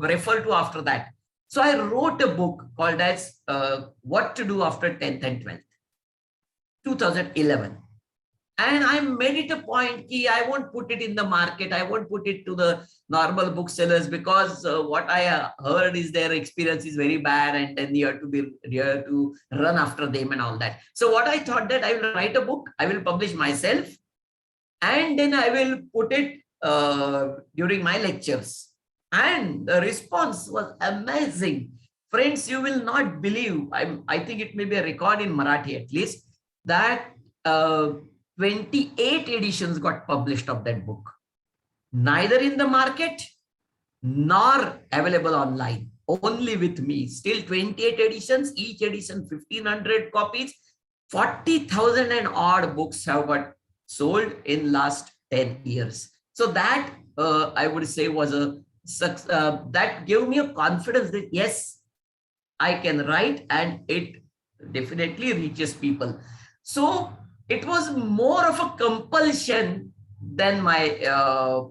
refer to after that. So I wrote a book called as What to Do After 10th and 12th, 2011. And I made it a point that I won't put it in the market. I won't put it to the normal booksellers because what I heard is their experience is very bad and then you have to run after them and all that. So what I thought that I will write a book, I will publish myself, and then I will put it during my lectures. And the response was amazing. Friends, you will not believe, I think it may be a record in Marathi at least, that 28 editions got published of that book. Neither in the market nor available online, only with me. Still 28 editions, each edition 1,500 copies, 40,000 and odd books have got sold in last 10 years. So that I would say was a success. That gave me a confidence that yes, I can write and it definitely reaches people. So it was more of a compulsion than my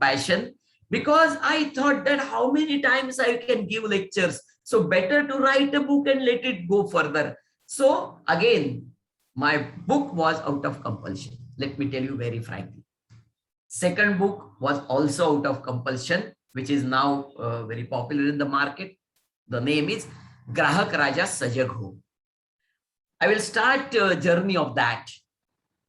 passion, because I thought that how many times I can give lectures. So better to write a book and let it go further. So again, my book was out of compulsion. Let me tell you very frankly. Second book was also out of compulsion, which is now very popular in the market. The name is Grahak Raja Sajag Ho. I will start a journey of that.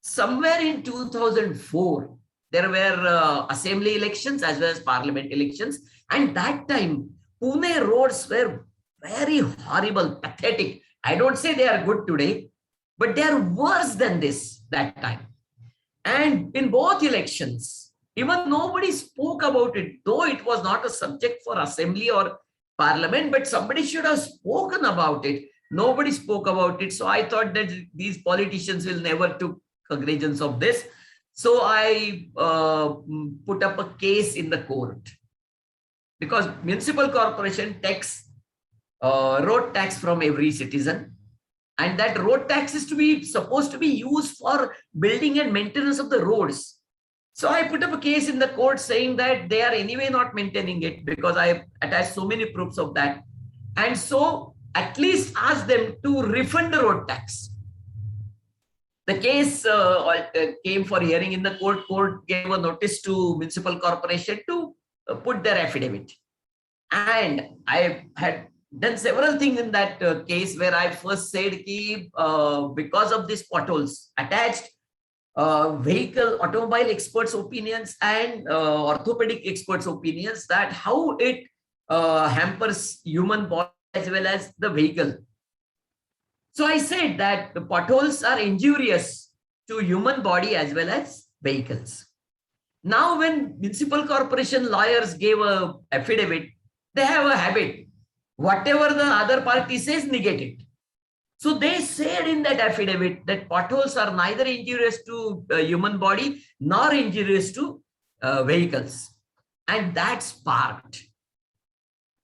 Somewhere in 2004, there were assembly elections as well as parliament elections. And that time, Pune roads were very horrible, pathetic. I don't say they are good today, but they are worse than this that time. And in both elections, even nobody spoke about it, though it was not a subject for assembly or parliament, but somebody should have spoken about it. Nobody spoke about it. So I thought that these politicians will never take cognizance of this. So I put up a case in the court, because municipal corporation takes road tax from every citizen, and that road tax is supposed to be used for building and maintenance of the roads. So I put up a case in the court saying that they are anyway not maintaining it, because I attached so many proofs of that, and so at least ask them to refund the road tax. The case came for hearing in the court. Court gave a notice to municipal corporation to put their affidavit. And I had done several things in that case, where I first said because of these potholes, attached automobile experts' opinions and orthopedic experts' opinions, that how it hampers human body as well as the vehicle. So I said that the potholes are injurious to human body as well as vehicles. Now, when municipal corporation lawyers gave a affidavit, they have a habit. Whatever the other party says, negate it. So they said in that affidavit that potholes are neither injurious to human body nor injurious to vehicles. And that sparked.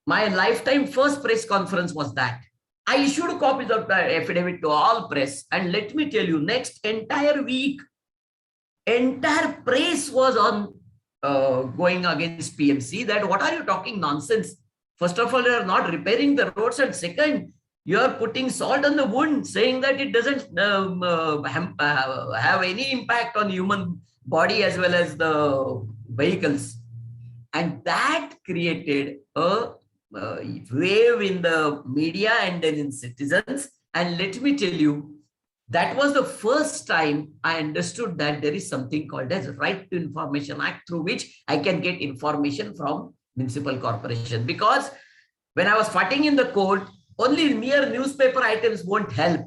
My lifetime first press conference was that. I issued copies of the affidavit to all press, and let me tell you, next entire week, entire press was on going against PMC, that what are you talking nonsense? First of all, you are not repairing the roads, and second, you are putting salt on the wound, saying that it doesn't have any impact on human body as well as the vehicles. And that created a wave in the media and then in citizens. And let me tell you, that was the first time I understood that there is something called as Right to Information Act, through which I can get information from municipal corporation. Because when I was fighting in the court, only mere newspaper items won't help.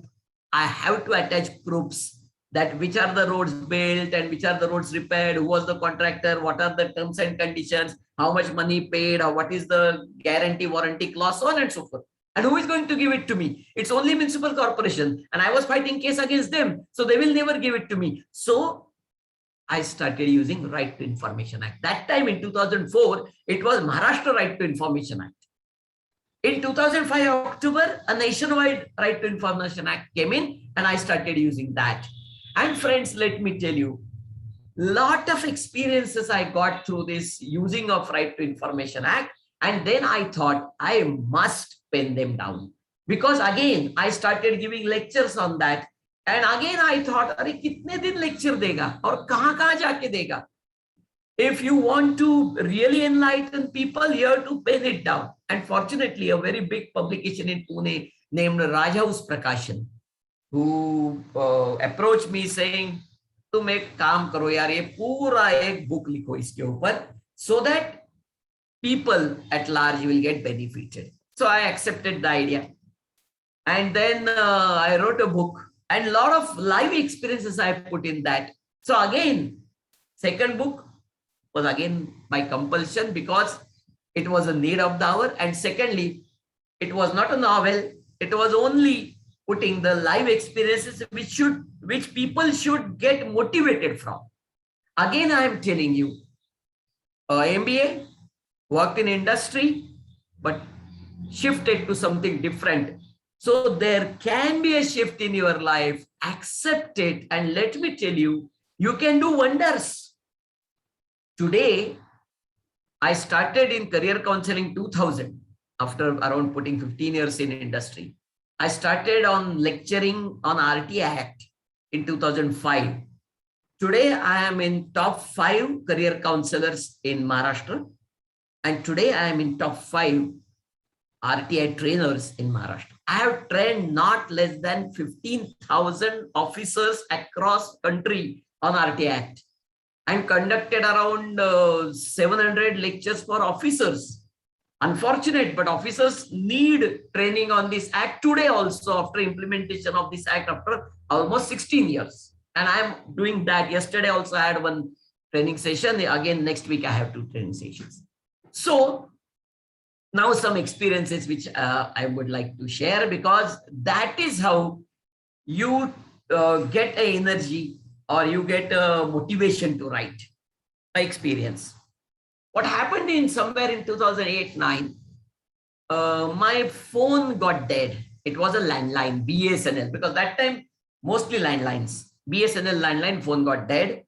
I have to attach proofs. that which are the roads built and which are the roads repaired, who was the contractor, what are the terms and conditions, how much money paid, or what is the guarantee warranty clause, so on and so forth. And who is going to give it to me? It's only municipal corporation, and I was fighting case against them, so they will never give it to me. So I started using Right to Information Act. That time in 2004, it was Maharashtra Right to Information Act. In 2005 October, a nationwide Right to Information Act came in, and I started using that. And friends, let me tell you, lot of experiences I got through this using of Right to Information Act. And then I thought I must pen them down, because again, I started giving lectures on that. And again, I thought, अरे कितने दिन lecture देगा और कहाँ जाके देगा? If you want to really enlighten people, you have to pen it down. And fortunately, a very big publication in Pune named Rajhaus Prakashan, who approached me saying, तुम एक काम करो यार, ये पूरा एक book लिखो इसके ऊपर, so that people at large will get benefited. So I accepted the idea. And then I wrote a book, and a lot of live experiences I put in that. So again, second book was again by compulsion, because it was a need of the hour. And secondly, it was not a novel. It was only putting the live experiences which people should get motivated from. Again, I am telling you, MBA, worked in industry, but shifted to something different. So there can be a shift in your life. Accept it, and let me tell you, you can do wonders. Today, I started in career counseling 2000, after around putting 15 years in industry. I started on lecturing on RT Act in 2005. Today, I am in top 5 career counselors in Maharashtra. And today I am in top 5 RTI trainers in Maharashtra. I have trained not less than 15,000 officers across country on RTI Act, and conducted around 700 lectures for officers. Unfortunate, but officers need training on this act today also, after implementation of this act after almost 16 years. And I am doing that. Yesterday also I had one training session. Again, next week I have 2 training sessions. So now some experiences which I would like to share, because that is how you get a energy, or you get a motivation to write. My experience. What happened in somewhere in 2008-9, my phone got dead. It was a landline, BSNL, because that time mostly landlines. BSNL landline phone got dead.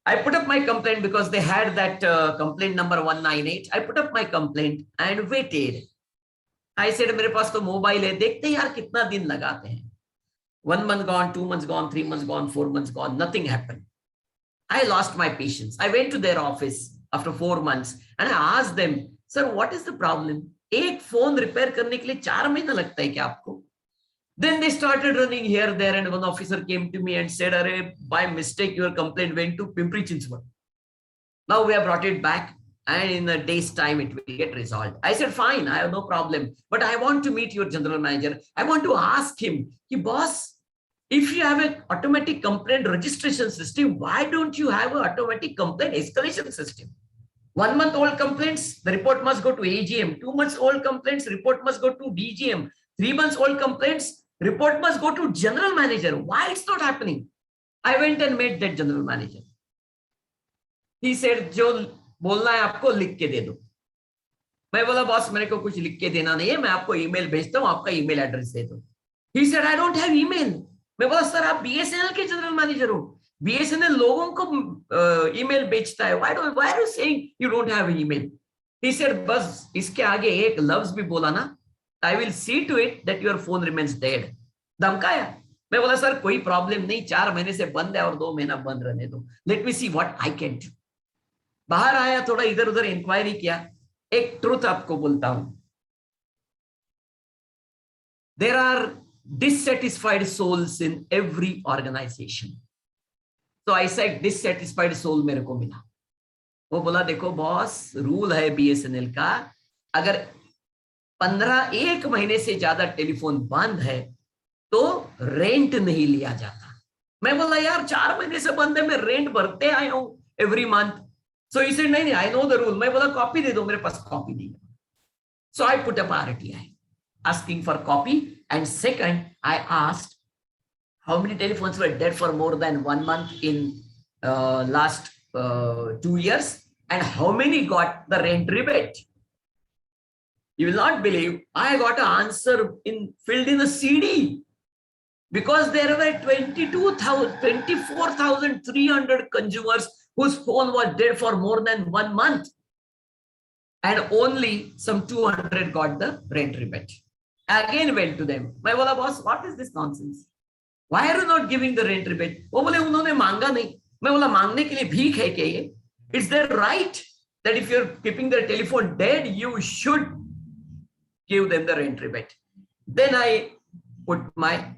I put up my complaint because they had that complaint number 198. I put up my complaint and waited. I said, मेरे पास तो mobile है, देखते हैं यार कितना दिन लगाते हैं. 1 month gone, 2 months gone, 3 months gone, 4 months gone, nothing happened. I lost my patience. I went to their office after 4 months and I asked them, sir, what is the problem? एक phone repair करने के लिए 4 महीना लगता है क्या आपको? Then they started running here, there, and one officer came to me and said, Arey, by mistake, your complaint went to Pimpri Chinchwad. Now we have brought it back, and in a day's time, it will get resolved. I said, fine, I have no problem. But I want to meet your general manager. I want to ask him, boss, if you have an automatic complaint registration system, why don't you have an automatic complaint escalation system? 1 month old complaints, the report must go to AGM. 2 months old complaints, report must go to DGM. 3 months old complaints, report must go to general manager. Why it's not happening? I went and met that general manager. He said, जो बोलना है आपको लिख के दे दो. मैं बोला boss मेरे को कुछ लिख के देना नहीं है, मैं आपको ईमेल भेजता हूँ, आपका ईमेल एड्रेस दे दो. He said, I don't have email. मैं बोला सर आप BSNL के जनरल मैनेजर हो. BSNL लोगों को ईमेल बेचता है. Why are you saying you don't have email? He said, बस इसके आगे एक लफ्ज भी बोला ना, I will see to it that your phone remains dead. धमकाया. मैं बोला सर कोई प्रॉब्लम नहीं, 4 महीने से बंद है और 2 महीना बंद रहने दो. Let me see what I can do. बाहर आया, थोड़ा इधर उधर इंक्वायरी किया. एक ट्रूथ आपको बोलता हूं. There are dissatisfied souls in every organization. So I said dissatisfied soul मेरे को मिला. वो बोला देखो बॉस, रूल है BSNL का, अगर 1 महीने से ज्यादा टेलीफोन बंद है तो रेंट नहीं लिया जाता. मैं बोला यार 4 महीने से बंद है, मैं रेंट भरते आया हूं every month. So he said नहीं, आई नो द रूल. मैं बोला कॉपी दे दो, मेरे पास कॉपी नहीं है. So I put up RTI asking for copy. And second, I asked how many telephones were dead for more than 1 month in last 2 years, and how many got the rent rebate. You will not believe, I got an answer filled in a CD, because there were 24,300 consumers whose phone was dead for more than 1 month, and only some 200 got the rent rebate. Again went to them. मैं बोला boss, what is this nonsense? Why are you not giving the rent rebate? वो बोले उन्होंने मांगा नहीं. मैं बोला मांगने के लिए भीख है क्या ये? It's their right that if you're keeping their telephone dead, you should give them the rent rebate. Then I put my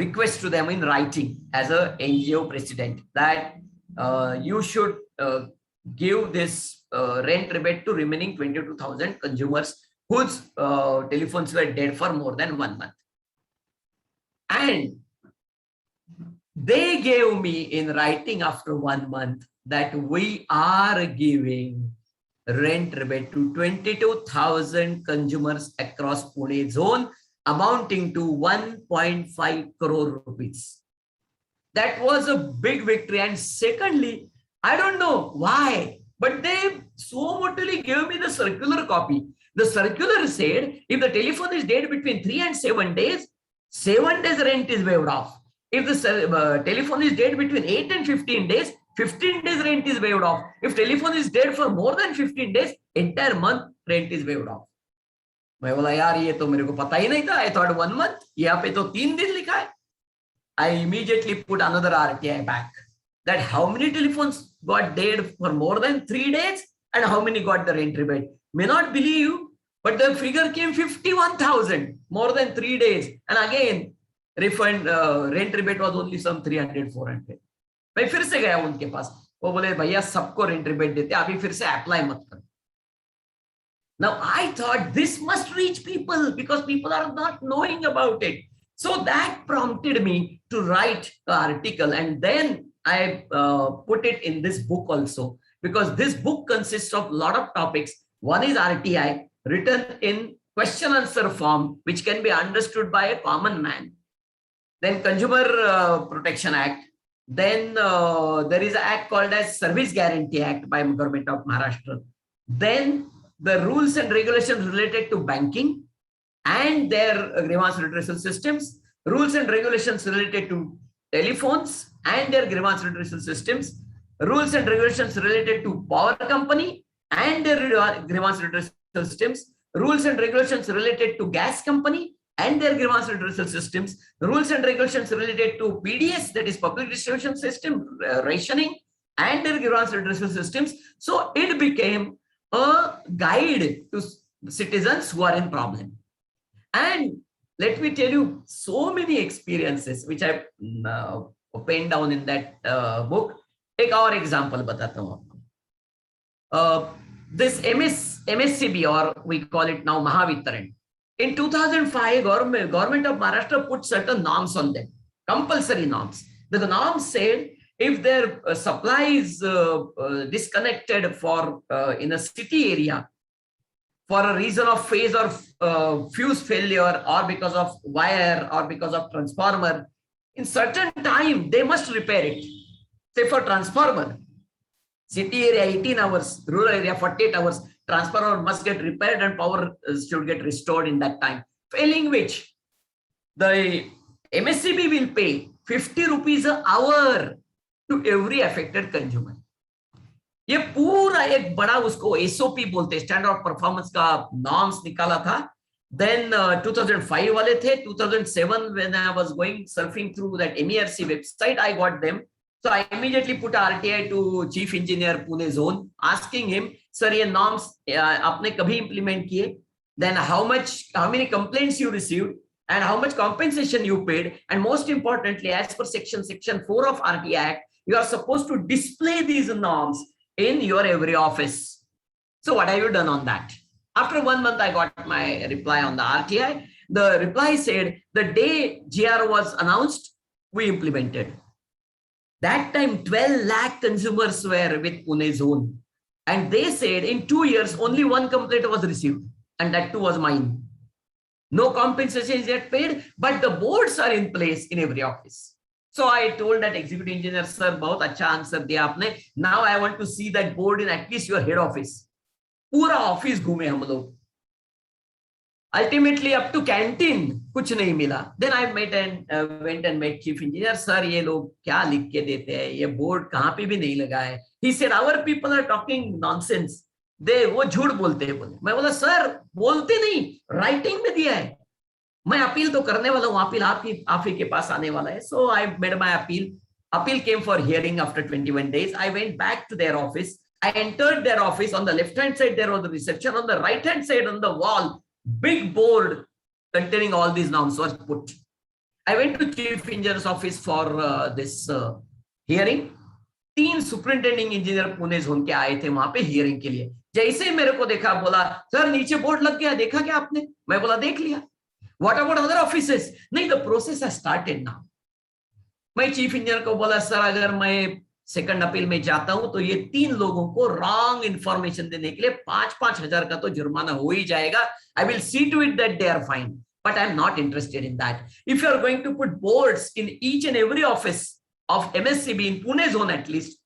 request to them in writing as a NGO president that you should give this rent rebate to remaining 22,000 consumers whose telephones were dead for more than 1 month. And they gave me in writing after 1 month that we are giving rent rebate to 22,000 consumers across Pune zone, amounting to 1.5 crore rupees. That was a big victory. And secondly, I don't know why, but they so mortally gave me the circular copy. The circular said, if the telephone is dead between 3 and 7 days, 7 days rent is waived off. If the telephone is dead between 8 and 15 days, 15 days rent is waived off. If telephone is dead for more than 15 days, entire month rent is waived off. मैं बोला यार ये तो मेरे को पता ही नहीं था. I thought 1 month. यहाँ पे तो 3 दिन लिखा है. I immediately put another RTI back. That how many telephones got dead for more than 3 days and how many got the rent rebate. May not believe, but the figure came 51,000 more than 3 days. And again, refund rent rebate was only some 300-400. मैं फिर से गया उनके पास. वो बोले भैया सबको rent rebate देते, अभी फिर से अप्लाई मत करो. Now I thought this must reach people because people are not knowing about it. So that prompted me to write the article, and then I put it in this book also, because this book consists of a lot of topics. One is RTI written in question answer form, which can be understood by a common man. Then Consumer Protection Act. Then there is an act called as Service Guarantee Act by Government of Maharashtra. Then the rules and regulations related to banking and their grievance redressal systems, rules and regulations related to telephones and their grievance redressal systems, rules and regulations related to power company and their grievance redressal systems, rules and regulations related to gas company and their grievance redressal systems, rules and regulations related to PDS, that is public distribution system, rationing, and their grievance redressal systems. So it became a guide to citizens who are in problem. And let me tell you, so many experiences which I've penned down in that book. Take our example, batata hu aapko. This MSCB, or we call it now Mahavitaran. In 2005, government of Maharashtra put certain norms on them, compulsory norms. The norms said if their supply is disconnected for in a city area for a reason of phase or fuse failure, or because of wire, or because of transformer, in certain time they must repair it. Say for transformer, city area 18 hours, rural area 48 hours, transformer must get repaired and power should get restored in that time. Failing which, the MSCB will pay 50 rupees an hour to every affected consumer. ये पूरा एक बड़ा उसको SOP बोलते हैं, standard of performance का norms निकाला था. Then 2005 वाले थे. 2007 when I was going surfing through that MERC website, I got them. So I immediately put RTI to Chief Engineer Pune Zone, asking him, sir, ये norms आपने कभी implement किए? Then how many complaints you received, and how much compensation you paid, and most importantly, as per section 4 of RTI Act, you are supposed to display these norms in your every office. So what have you done on that? After 1 month, I got my reply on the RTI. The reply said the day GR was announced, we implemented. That time 12 lakh consumers were with Pune zone. And they said in 2 years, only one complaint was received. And that too was mine. No compensation is yet paid, but the boards are in place in every office. So I told that executive engineer, sir, बहुत अच्छा answer दिया आपने. Now I want to see that board in at least your head office. पूरा office घूमे हम लोग. Ultimately up to canteen कुछ नहीं मिला. Then I went and met chief engineer. Sir, ये लोग क्या लिख के देते हैं? ये board कहाँ पे भी नहीं लगा है. He said our people are talking nonsense. वो झूठ बोलते हैं बोले. मैं बोला सर बोलते नहीं, राइटिंग में दिया है. मैं अपील तो करने वाला हूँ, अपील आप ही के पास आने वाला है. So I made my appeal. Appeal came for hearing after 21 days. I went back to their office. I entered their office. On the left hand side there was the reception. On the right hand side on the wall, big board containing all these norms was put. I went to chief engineer's office for this hearing. 3 superintending engineer Pune zone के आए थे वहां पे hearing के लिए. जैसे ही मेरे को देखा बोला सर नीचे बोर्ड लग गया, देखा क्या आपने? मैं बोला देख लिया. What about other offices? नहीं, the process has started now. मैं चीफ इंजीनियर को बोला सर अगर मैं सेकंड अपील में जाता हूं तो ये 3 लोगों को रॉन्ग इंफॉर्मेशन देने के लिए 5-5 हजार का तो जुर्माना हो ही जाएगा. I will see to it that they are fined, but I am not interested in that. If you are going to put boards in each and every office of MSCB in Pune zone at least,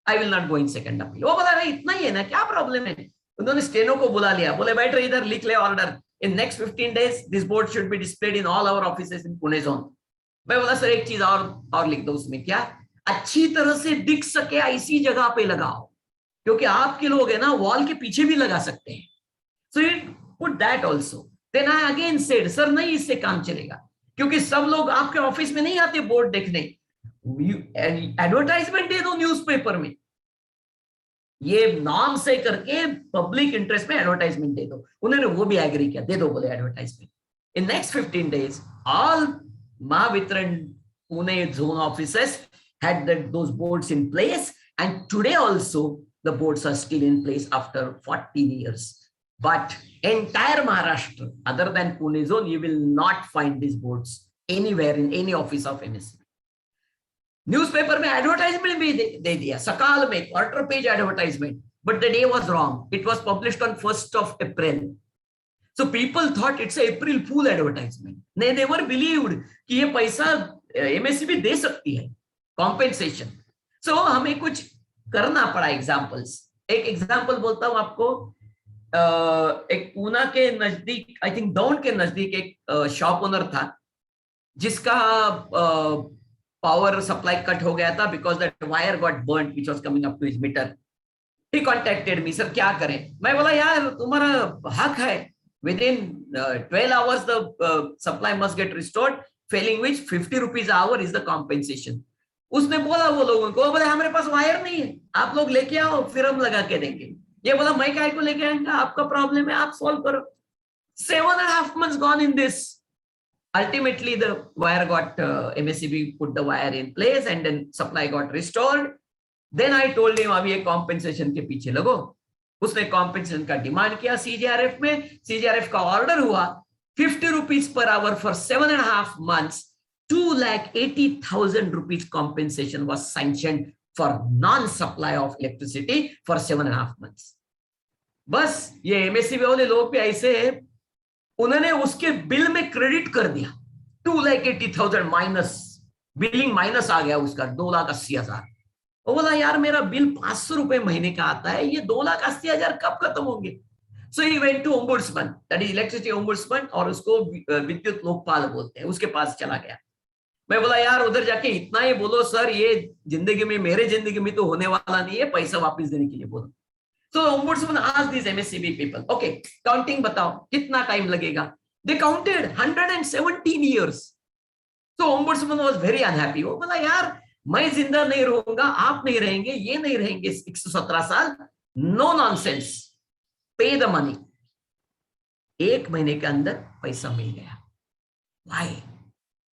I will not go in second appeal. वो बोला नहीं इतना ही है ना, क्या problem है? उन्होंने steno को बुला लिया, बोले बैठ रहे इधर लिख ले order. In next 15 days, this board should be displayed in all our offices in Pune zone. मैं बोला सर एक चीज और लिख दो उसमें, क्या अच्छी तरह से दिख सके ऐसी जगह पे लगाओ, क्योंकि आपके लोग है ना वॉल के पीछे भी लगा सकते हैं. So you put that also. Then I again said, sir नहीं इससे काम चलेगा, क्योंकि सब लोग आपके ऑफिस में नहीं आते बोर्ड देखने. एडवर्टाइजमेंट दे दो न्यूज़पेपर में, ये नाम से करके पब्लिक इंटरेस्ट में एडवर्टाइजमेंट दे दो. उन्होंने वो भी एग्री किया, दे दो बोले advertisement. In next 15 days, all Mahavitaran Pune zone offices had those boards in place, and today also the boards are still in place after 14 years. But entire Maharashtra, other than Pune zone, you will not find these boards anywhere in any office of MSCB. Newspaper में advertisement भी दे दिया, सकाल में quarter page advertisement, but the day was wrong. It was published on 1st of April. So people thought it's a April Fool advertisement. They never believed कि ये पैसा MSCB दे सकती है compensation. So हमें कुछ करना पड़ा. एग्जाम्पल्स, एक एग्जाम्पल बोलता हूँ आपको. एक पूना के नजदीक, आई थिंक दौंड के नजदीक एक शॉप ओनर था जिसका पावर सप्लाई कट हो गया था because that wire got burnt which was coming up to his meter. He contacted me, sir क्या करें? मैं बोला यार तुम्हारा हक है, within 12 hours the supply must get restored, failing which 50 rupees an hour is the compensation. उसने बोला वो लोगों को, बोले हमारे पास वायर नहीं है, आप लोग लेके आओ फिर हम लगा के देंगे. ये बोला मैं काय को लेके आएंगे, आपका प्रॉब्लम है आप सॉल्व करो. 7.5 months gone in this. Ultimately, the wire got MSCB put the wire in place and then supply got restored. Then I told him अभी ये compensation के पीछे लगो. उसने compensation का डिमांड किया CJRF में. CJRF का ऑर्डर हुआ 50 rupees per hour for 7.5 months. 2,80,000 rupees compensation was sanctioned for non-supply of electricity for 7.5 months. बस ये MSCB वाले लोग भी ऐसे हैं, उन्होंने उसके बिल में क्रेडिट कर दिया 2,80,000 माइनस, बिलिंग माइनस आ गया उसका 2,80,000. वो बोला यार मेरा बिल 500 रुपए महीने का आता है, ये 2,80,000 कब खत्म होंगे? So he went to ombudsman, that is electricity ombudsman, और उसको विद्युत लोकपाल बोलते हैं, उसके पास चला गया. मैं बोला यार उधर जाके इतना ही बोलो सर ये जिंदगी में, मेरे जिंदगी में तो होने वाला नहीं है, पैसा वापस देने के लिए बोलो. So ombudsman asked these MSCB people, okay, counting बताओ कितना टाइम लगेगा? They counted 117 years. So ombudsman was very unhappy. वो बोला यार मैं जिंदा नहीं रहूंगा, आप नहीं रहेंगे, ये नहीं रहेंगे 117 साल. No nonsense. Pay the money. 1 महीने के अंदर पैसा मिल गया. Why?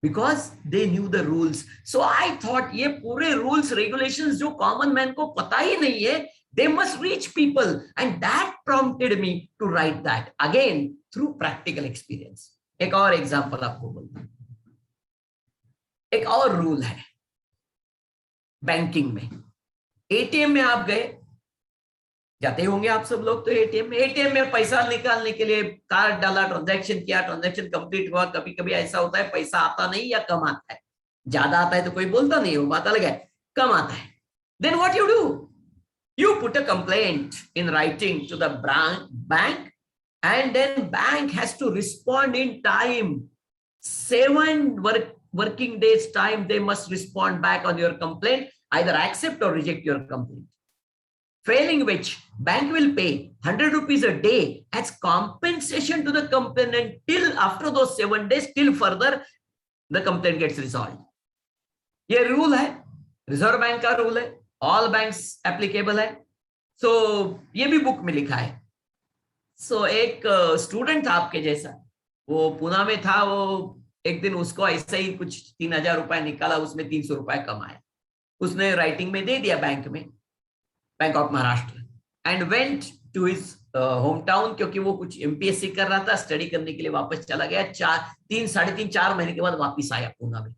Because they knew the rules. So I thought ये पूरे rules regulations जो common man को पता ही नहीं है, they must reach people, and that prompted me to write that again through practical experience. एक और example आपको बोलता हूँ. एक और रूल है बैंकिंग में। एटीएम में आप गए, जाते होंगे आप सब लोग तो एटीएम में पैसा निकालने के लिए कार्ड डाला, ट्रांजैक्शन किया, ट्रांजैक्शन कंप्लीट हुआ। कभी कभी ऐसा होता है पैसा आता नहीं या कम आता है। ज्यादा आता है तो कोई बोलता नहीं, वो बात अलग है। कम आता है, then what you do? You put a complaint in writing to the bank, and then bank has to respond in time. 7 working days time they must respond back on your complaint, either accept or reject your complaint. Failing which, bank will pay 100 rupees a day as compensation to the complainant till after those 7 days, till further the complaint gets resolved. ये rule है, reserve bank का rule है, all banks applicable है। सो ये भी book में लिखा है। सो एक स्टूडेंट था आपके जैसा, वो पुणे में था। वो एक दिन उसको ऐसे ही कुछ 3000 रुपए निकाला, उसमें 300 रुपए कम आया। उसने राइटिंग में दे दिया बैंक में, bank of Maharashtra, and went to his home town, क्योंकि वो कुछ एमपीएससी कर रहा था, स्टडी करने के लिए वापस चला गया। 3-4 महीने के बाद वापिस आया पुणे में।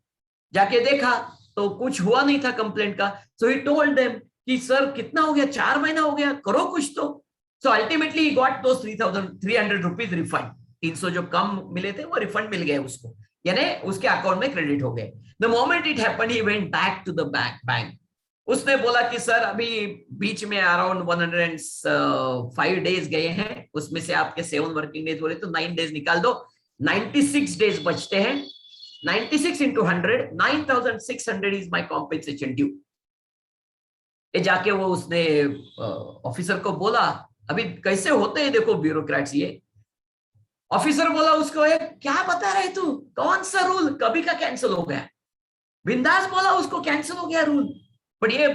जाके देखा तो कुछ हुआ नहीं था कंप्लेंट का। सो ही टोल्ड देम कि सर कितना हो गया, 4 महीना हो गया, करो कुछ तो। So ultimately he got those 300 rupees refund. 300 जो कम मिले थे वो रिफंड मिल गए उसको, यानी उसके अकाउंट में क्रेडिट हो गए। The moment it happened he went back to the bank. उसने बोला कि सर अभी बीच में अराउंड 105 डेज गए हैं, उसमें से आपके 7 वर्किंग डेज बोले तो 9 डेज निकाल दो, 96 डेज बचते हैं। 96 into 100, 9,600 is my compensation due. ये जाके वो उसने ऑफिसर को बोला। अभी कैसे होते हैं देखो ब्यूरोक्रेट्स। ये ऑफिसर बोला उसको, क्या बता रहे तू, कौन सा रूल, कभी का कैंसिल हो गया। बिंदास बोला उसको, कैंसिल हो गया रूल। पर ये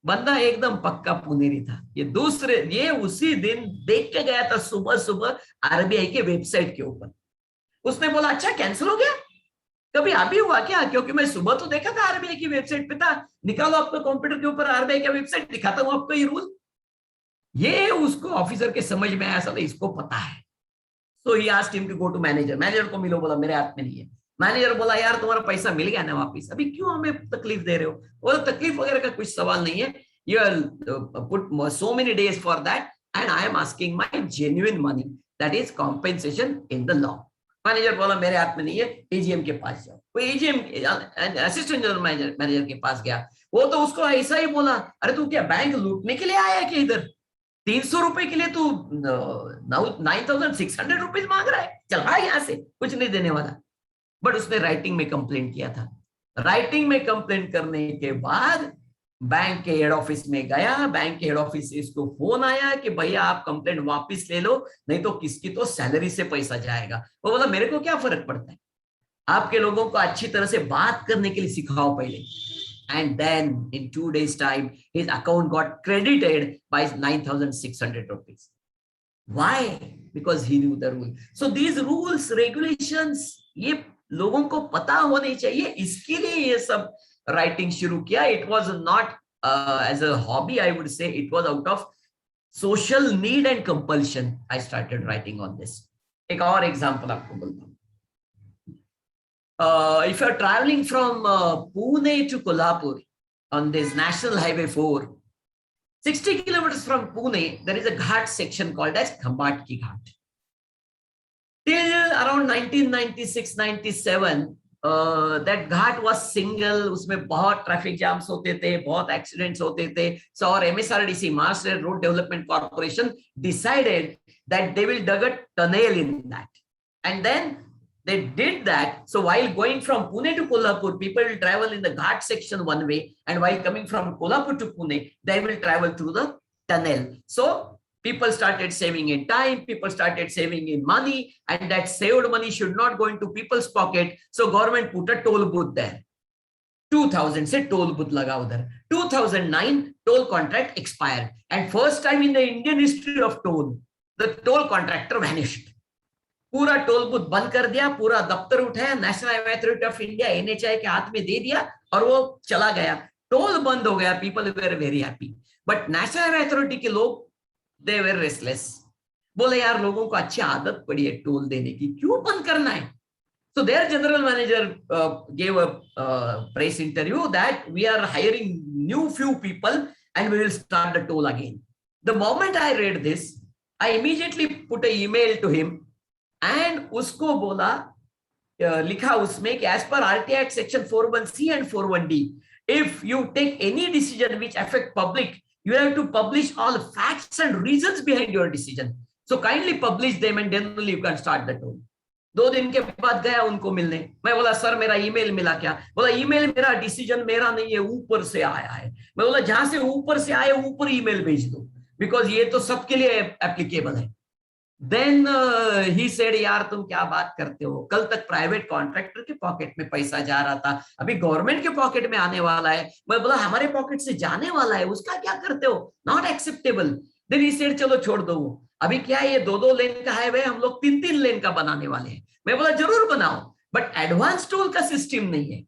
बंदा एकदम पक्का पुनेरी था। ये उसी दिन देख के गया था सुबह सुबह आरबीआई के वेबसाइट के ऊपर। उसने बोला अच्छा कैंसिल हो गया, कभी अभी हुआ क्या? क्योंकि मैं सुबह तो देखा था आरबीआई की वेबसाइट पे था, निकालो आपको कंप्यूटर के ऊपर आरबीआई का वेबसाइट, दिखाता हूं आपको ये रूल। ये उसको ऑफिसर के समझ में आया, साला इसको पता है। So he asked him to go to manager. Manager को मिलो, बोला मेरे हाथ में नहीं है। मैनेजर बोला यार तुम्हारा पैसा मिल गया ना वापिस, अभी क्यों हमें तकलीफ दे रहे हो? बोला तकलीफ वगैरह का कुछ सवाल नहीं है, you put so many days for that and I am asking my genuine money, that is compensation in the law. Manager बोला मेरे हाथ में नहीं है, एजीएम के पास जाओ। वो एजीएम असिस्टेंट जनरल मैनेजर के पास गया। वो तो उसको ऐसा ही बोला, अरे तू क्या बैंक लूटने के लिए आया है क्या इधर? 300 रुपए के लिए तू 9,600 रुपीज मांग रहा है, चल भाई यहाँ से, कुछ नहीं देने वाला। बट उसने राइटिंग में कंप्लेंट किया था। राइटिंग में कंप्लेंट करने के बाद बैंक के हेड ऑफिस में गया। बैंक के हेड ऑफिस से इसको फोन आया कि भैया आप कंप्लेंट वापस ले लो, नहीं तो किसकी तो सैलरी से पैसा जाएगा। वो बोला मेरे को क्या फर्क पड़ता है, आपके लोगों को अच्छी तरह से बात करने के लिए सिखाओ पहले। And then in 2 days time, his account got credited by 9,600 rupees. Why? Because he knew the rule. So these rules, regulations, ये लोगों को पता होने चाहिए, इसके लिए ये सब राइटिंग शुरू किया। It was not as a hobby, I would say. It was out of social need and compulsion. I started writing on this. एक और एग्जाम्पल आपको बोलता हूँ। If you're traveling from Pune to Kolhapur on this National Highway 4, 60 kilometers from Pune, there is a ghat section called as Khambatki Ghat. Till around 1996-97, that ghat was single. उसमें बहुत traffic jams होते थे, बहुत accidents होते थे. So our MSRDC, Master Road Development Corporation, decided that they will dig a tunnel in that, and then they did that. So while going from Pune to Kolhapur, people will travel in the ghat section one way, and while coming from Kolhapur to Pune, they will travel through the tunnel. So people started saving in time, people started saving in money, and that saved money should not go into people's pocket. So government put a toll booth there. 2000 से toll booth लगा उधर. 2009 toll contract expired, and first time in the Indian history of toll, the toll contractor vanished. पूरा toll booth बंद कर दिया, पूरा दफ्तर उठाया, national highway authority of India NHAI के हाथ में दे दिया और वो चला गया। टोल बंद हो गया, people were very happy. But national highway authority के लोग दे वेर रेस्टलेस, बोले यार लोगों को अच्छी आदत पड़ी है टोल देने की, क्यों बंद करना है? So their general manager gave a press interview that we are hiring new few people and we will start the toll again. The moment I read this, I immediately put an email to him and उसको बोला, लिखा उसमें कि as per RTI Act section 41C and 41D, if you take any decision which affect public, you have to publish all facts and reasons behind your decision. So kindly publish them and then only you can start the toll. 2 दिन के बाद गया उनको मिलने, मैं बोला sir मेरा email मिला क्या? बोला ईमेल मेरा डिसीजन मेरा नहीं है, ऊपर से आया है। मैं बोला जहां से ऊपर से आए ऊपर ईमेल भेज दो, बिकॉज ये तो सबके लिए एप्लीकेबल है। देन ही सेड यार तुम क्या बात करते हो, कल तक प्राइवेट कॉन्ट्रैक्टर के पॉकेट में पैसा जा रहा था, अभी गवर्नमेंट के पॉकेट में आने वाला है। मैं बोला हमारे पॉकेट से जाने वाला है, उसका क्या करते हो, not acceptable. Then he said चलो छोड़ दो, अभी क्या है ये 2-2 लेन का हाईवे, हम लोग 3-3 लेन का बनाने वाले हैं। मैं बोला जरूर बनाओ, बट एडवांस टोल का सिस्टम नहीं है,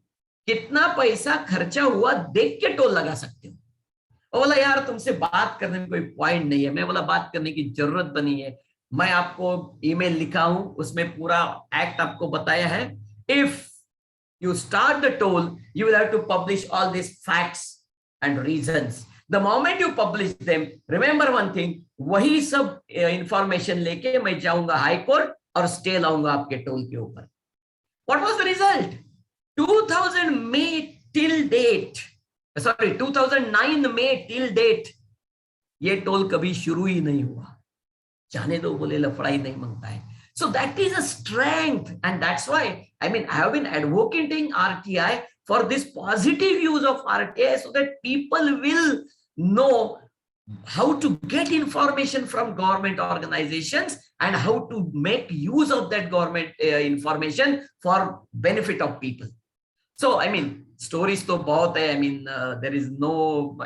कितना पैसा खर्चा हुआ देख के टोल लगा सकते हो। और बोला यार तुमसे बात करने में कोई पॉइंट नहीं है। मैं बोला बात करने की जरूरत नहीं है, मैं आपको ईमेल लिखा हूं, उसमें पूरा एक्ट आपको बताया है। If you start the toll you will have to publish all this facts and reasons. The moment you publish them, remember one thing, वही सब इंफॉर्मेशन लेके मैं जाऊंगा हाई कोर्ट और स्टे लाऊंगा आपके टोल के ऊपर। What was the result? 2000 मई टिल डेट, सॉरी 2009 में टिल डेट ये टोल कभी शुरू ही नहीं हुआ। जाने दो, बोले लफड़ा ही नहीं मांगता है। So that is a strength, and that's why I mean I have been advocating RTI for this positive use of RTI so that people will know how to get information from government organizations and how to make use of that government information for benefit of people. So I mean stories to bahut hai, I mean there is no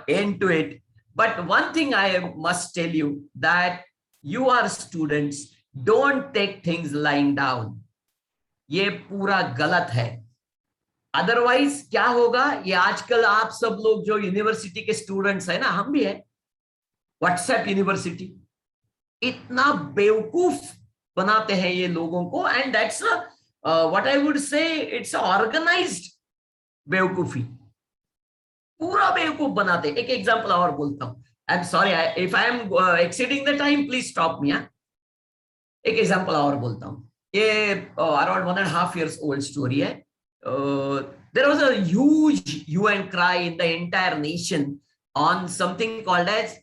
end to it, but one thing I must tell you that you are students, don't take things lying down. ये पूरा गलत है, otherwise क्या होगा, ये आजकल आप सब लोग जो यूनिवर्सिटी के स्टूडेंट्स है ना, हम भी है, व्हाट्सएप यूनिवर्सिटी इतना बेवकूफ बनाते हैं ये लोगों को, and that's what I would say it's organised बेवकूफी, पूरा बेवकूफ बनाते। एक एग्जांपल और बोलता हूं, I am sorry if I am exceeding the time, please stop me. एक एग्जांपल और बोलता हूं, ये अराउंड 1.5 years old स्टोरी है। There was a huge hue and cry in the entire nation on something called as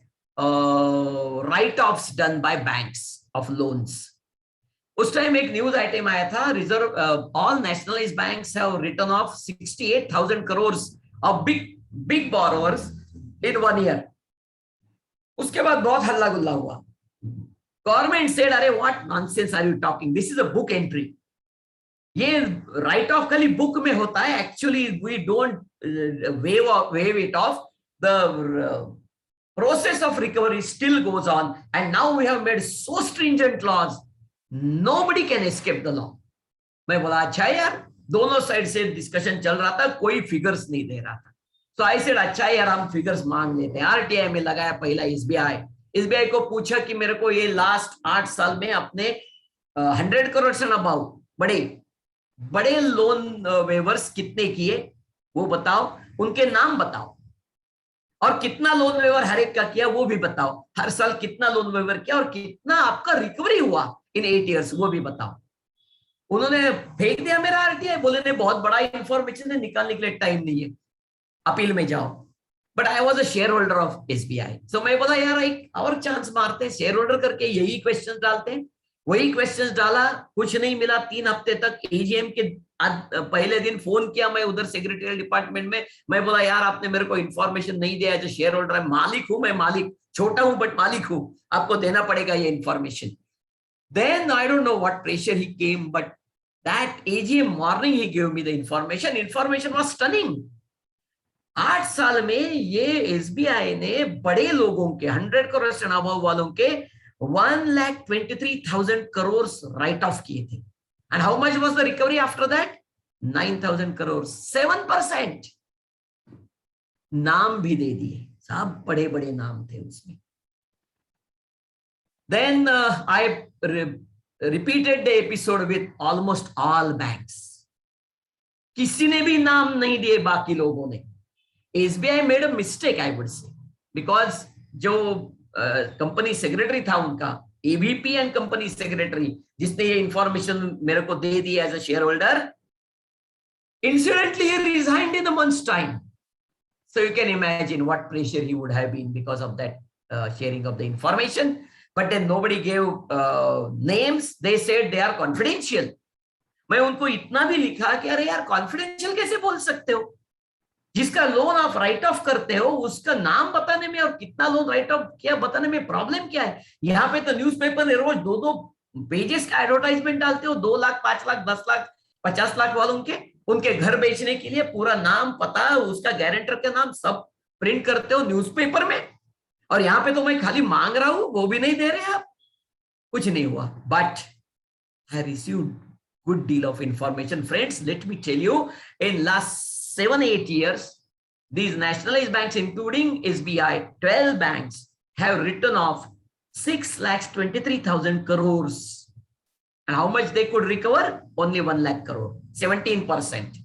write-offs done by banks of loans. उस time एक news item आया था, reserve all nationalised banks have written off 68,000 crores of big borrowers in 1 year. उसके बाद बहुत हल्ला गुल्ला हुआ। गवर्नमेंट सेड अरे what nonsense are you talking, this is a book entry. ये राइट ऑफ खाली बुक में होता है, actually we don't waive it off, the process of recovery still goes on, and now we have made so stringent laws, nobody can escape the law. मैं बोला अच्छा यार, दोनों साइड से डिस्कशन चल रहा था, कोई फिगर्स नहीं दे रहा था। So I said अच्छा यार हम फिगर्स मांग लेते हैं। RTI में लगाया पहला SBI को पूछा कि मेरे को ये लास्ट 8 साल में अपने 100 crore से अबाउ बड़े लोन वेवर्स कितने किए वो बताओ, उनके नाम बताओ, और कितना लोन वेवर हर एक का किया वो भी बताओ, हर साल कितना लोन वेवर किया और कितना आपका रिकवरी हुआ इन 8 years वो भी बताओ। उन्होंने फेंक दिया मेरा RTI, बोले ने बहुत बड़ा इंफॉर्मेशन है, निकालने के लिए टाइम नहीं है, अपील में जाओ। But I was a share holder of SBI, सो मैं बोला यार एक और चांस मारते हैं, शेयर होल्डर करके यही क्वेश्चन डालते हैं। वही क्वेश्चन डाला, कुछ नहीं मिला। 3 हफ्ते तक AGM के पहले दिन फोन किया मैं उधर सेक्रेटरी डिपार्टमेंट में, मैं बोला यार आपने मेरे को इंफॉर्मेशन नहीं दिया, जो शेयर होल्डर है, मालिक हूं मैं, मालिक छोटा हूं बट मालिक हूं, आपको देना पड़ेगा ये information. Then I don't know what pressure he came, but that AGM morning he give me the information was stunning. 8 साल में ये SBI ने बड़े लोगों के 100 crore से अबव वालों के 1,23,000 crores राइट ऑफ किए थे। And how much was the recovery after that? 9,000 crores, 7%। नाम भी दे दिए, सब बड़े बड़े नाम थे उसमें। Then I repeated the episode with almost all banks. किसी ने भी नाम नहीं दिए बाकी लोगों ने. SBI made a mistake, I would say, because जो कंपनी सेक्रेटरी था उनका, AVP एंड कंपनी सेक्रेटरी, जिसने ये इंफॉर्मेशन मेरे को दे दी as a shareholder, incidentally he resigned in a month's time. So you can imagine what pressure he would have been because of that sharing of the information. But then nobody gave names. They said they are confidential. मैं उनको इतना भी लिखा कि अरे यार confidential कैसे बोल सकते हो, जिसका लोन आप राइट ऑफ करते हो उसका नाम बताने में और कितना लोन राइट ऑफ किया बताने में प्रॉब्लम क्या है. यहाँ पे तो न्यूज़पेपर ने रोज 2-2 पेजेस का एडवर्टाइजमेंट डालते हो, 2 लाख 5 लाख 10 लाख 50 लाख वालों के, उनके घर बेचने के लिए पूरा नाम पता, उसका गारंटर का नाम सब प्रिंट करते हो न्यूज़पेपर में. और यहाँ पे तो मैं खाली मांग रहा हूं, वो भी नहीं दे रहे आप. कुछ नहीं हुआ. But I received good deal of information. Friends, let me tell you, in last 7-8 years, these nationalized banks, including SBI, 12 banks have written off 6,23,000 crores. And how much they could recover? Only 1 lakh crore, 17%.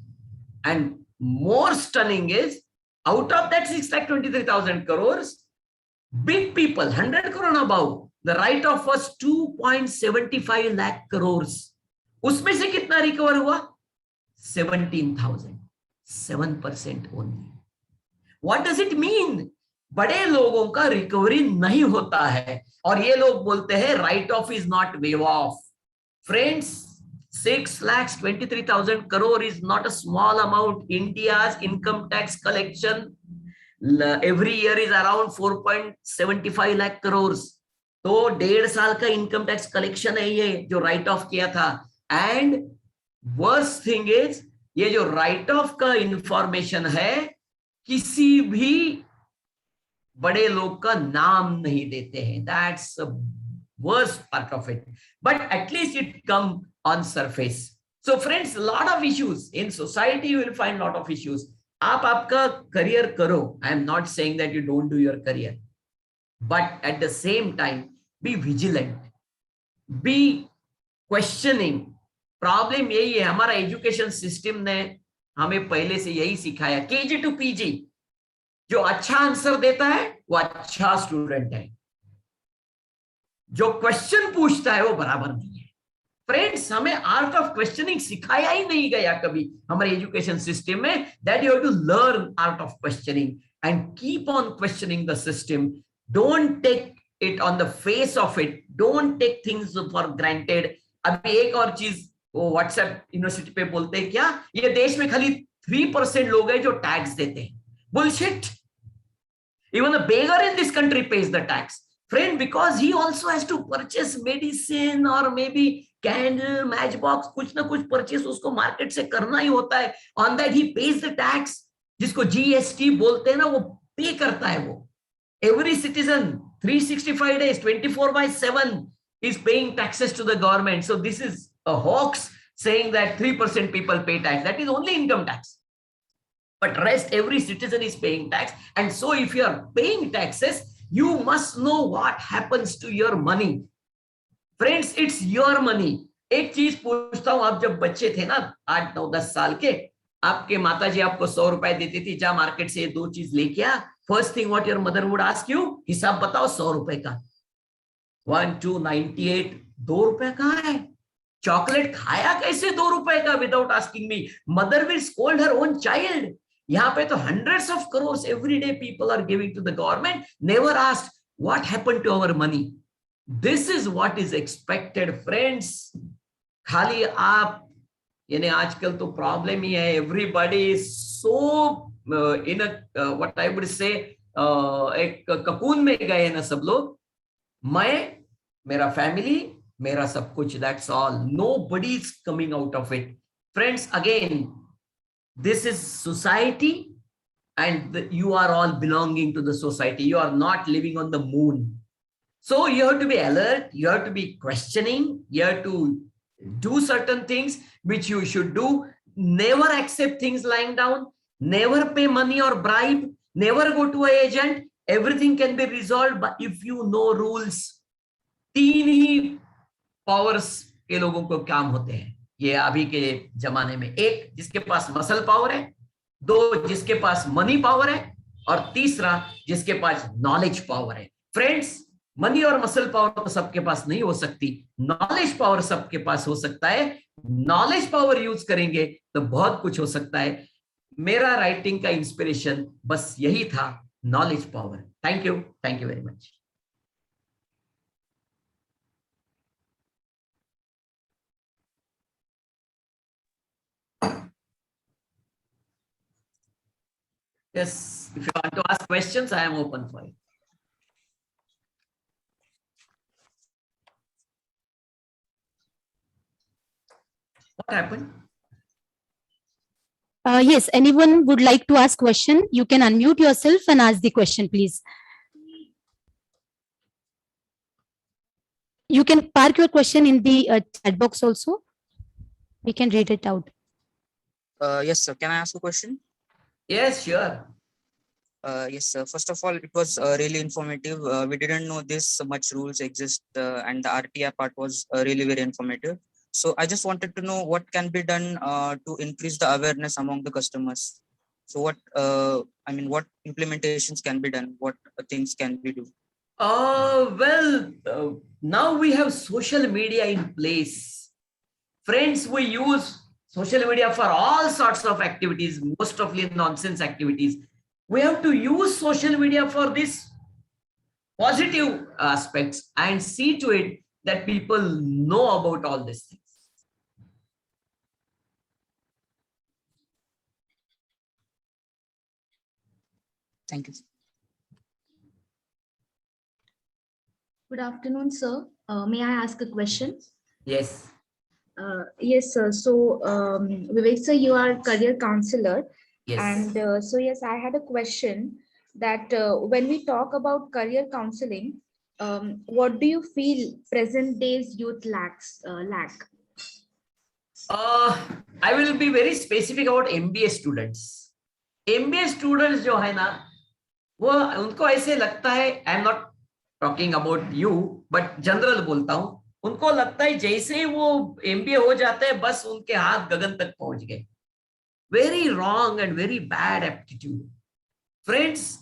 And more stunning is, out of that 6,23,000 crores, big people, 100 crore and above, the write-off was 2.75 lakh crores. उसमें से कितना recover हुआ? 17,000, 7% only. What does it mean? बड़े लोगों का recovery नहीं होता है और ये लोग बोलते हैं right of is not wave of. Friends, 6,23,000 crore is not a small amount. India's income tax collection every year is around 4.75 lakh crores. तो 1.5 साल का इनकम टैक्स कलेक्शन है ये जो राइट ऑफ किया था. एंड वर्स्ट थिंग इज, ये जो राइट ऑफ का इंफॉर्मेशन है किसी भी बड़े लोग का नाम नहीं देते हैं. That's worst part of it, but at least it come on surface. So friends, lot of issues in society, you will find lot of issues. आप आपका करियर करो. I am not saying that you don't do your career, but at the same time be vigilant, be questioning. Problem यही है, हमारा education system ने हमें पहले से यही सिखाया, KG to PG, जो अच्छा आंसर देता है वो अच्छा स्टूडेंट है, जो क्वेश्चन पूछता है वो बराबर नहीं है. फ्रेंड्स, हमें आर्ट ऑफ क्वेश्चनिंग सिखाया ही नहीं गया कभी हमारे एजुकेशन सिस्टम में, that you have to learn art of questioning and keep on questioning the system. Don't take it on the face of it, don't take things for granted. अभी एक और चीज वो व्हाट्सएप यूनिवर्सिटी पे बोलते हैं, क्या ये देश में खाली 3% लोग हैं जो टैक्स देते हैं. Bullshit. Even a beggar in this country pays the tax. Friend, because he also has to purchase medicine और maybe candle, match box, कुछ ना कुछ परचेस उसको मार्केट से करना ही होता है. On that he page the tax, जिसको GST बोलते हैं ना, वो पे करता है वो. Every citizen 365 days 24/7 is paying taxes to the government. So this is a hoax saying that 3% people pay tax. That is only income tax. But rest every citizen is paying tax. And so if you are paying taxes, you must know what happens to your money. Friends, it's your money. एक चीज पूछता हूं, आप जब बच्चे थे ना 8, 9, 10 साल के, आपके माताजी आपको 100 रुपए देती थी, जा मार्केट से 2 चीज लेके आ. First thing what your mother would ask you, हिसाब बताओ 100 रुपए का. 1, 2, 98, 2 रुपए कहाँ है? चॉकलेट खाया कैसे 2 रुपए का without asking me? Mother will scold her own child. यहाँ पे तो hundreds of crores every day people are giving to the government, never asked what happened to our money. This is what is expected, friends. खाली आप, यानी आजकल तो problem ही है, everybody is so in a what I would say एक cocoon में गए ना सब लोग. मैं, मेरा फैमिली, मेरा सब कुछ, that's all. Nobody is coming out of it. Friends, again, this is society and you are all belonging to the society. You are not living on the moon. So you have to be alert, you have to be questioning, you have to do certain things which you should do. Never accept things lying down, never pay money or bribe, never go to an agent. Everything can be resolved but if you know rules. 3 he powers के लोगों को काम होते हैं. ये अभी के जमाने में। एक जिसके पास मसल पावर है, दो जिसके पास मनी पावर है, और तीसरा जिसके पास नॉलेज पावर है। फ्रेंड्स, मनी और मसल पावर तो सबके पास नहीं हो सकती, नॉलेज पावर सबके पास हो सकता है। नॉलेज पावर यूज करेंगे तो बहुत कुछ हो सकता है। मेरा राइटिंग का इंस्पिरेशन बस यही था, knowledge power. Thank you very much. Yes, if you want to ask questions, I am open for it. What happened? Yes, anyone would like to ask question, you can unmute yourself and ask the question, please. You can park your question in the chat box also. We can read it out. Yes, sir. Can I ask a question? Yes, sure. Yes, sir. First of all, it was really informative. We didn't know this much rules exist, and the RTR part was really very informative. So I just wanted to know what can be done to increase the awareness among the customers. So what what implementations can be done? What things can we do? Now we have social media in place. Friends, we use social media for all sorts of activities, most of the nonsense activities. We have to use social media for these positive aspects and see to it that people know about all these things. Thank you. Good afternoon, sir. May I ask a question? Yes. Yes, sir. So, Vivek, sir, you are career counselor. Yes. And so, yes, I had a question that when we talk about career counseling, what do you feel present day's youth lack? I will be very specific about MBA students. MBA students जो है ना, वो उनको ऐसे लगता है, आई am not talking about you but general बोलता हूं, उनको लगता है जैसे वो MBA हो जाते हैं बस उनके हाथ गगन तक पहुंच गए. Very wrong and very bad aptitude. Friends,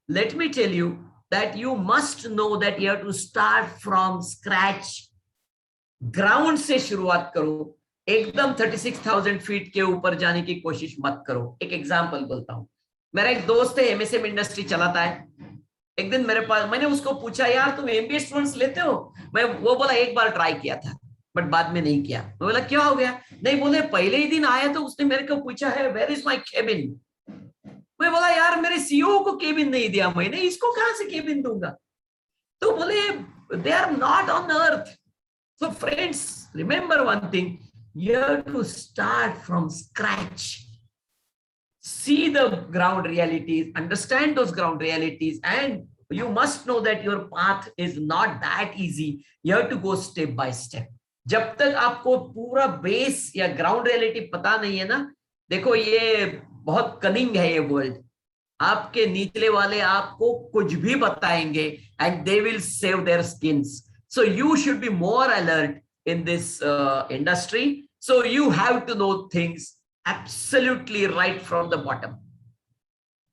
let me tell you that you must know that you have to start from scratch. Ground से शुरुआत करो, एकदम 36,000 फीट के ऊपर जाने की कोशिश मत करो. एक एग्जांपल बोलता हूं. मेरा एक दोस्त है, MSM इंडस्ट्री चलाता है. एक दिन मेरे पास, मैंने उसको पूछा, यार तुम MBA स्टूडेंट्स लेते हो? वो बोला एक बार ट्राई किया था बट बाद में नहीं किया. मैं बोला क्या हो गया? नहीं, बोले पहले ही दिन आया तो उसने मेरे को पूछा है वेयर इज माय केबिन. मैं बोला यार मेरे CEO को केबिन नहीं दिया मैंने, इसको कहां से केबिन दूंगा? तो बोले they are not on earth. So friends, remember one thing, you have to start from scratch. See the ground realities, understand those ground realities, and you must know that your path is not that easy. You have to go step by step. जब तक आपको पूरा base या ground reality पता नहीं है ना, देखो ये बहुत कनिंग है ये वर्ल्ड. आपके निचले वाले आपको कुछ भी बताएंगे and they will save their skins. So you should be more alert in this industry. So you have to know things absolutely right from the bottom.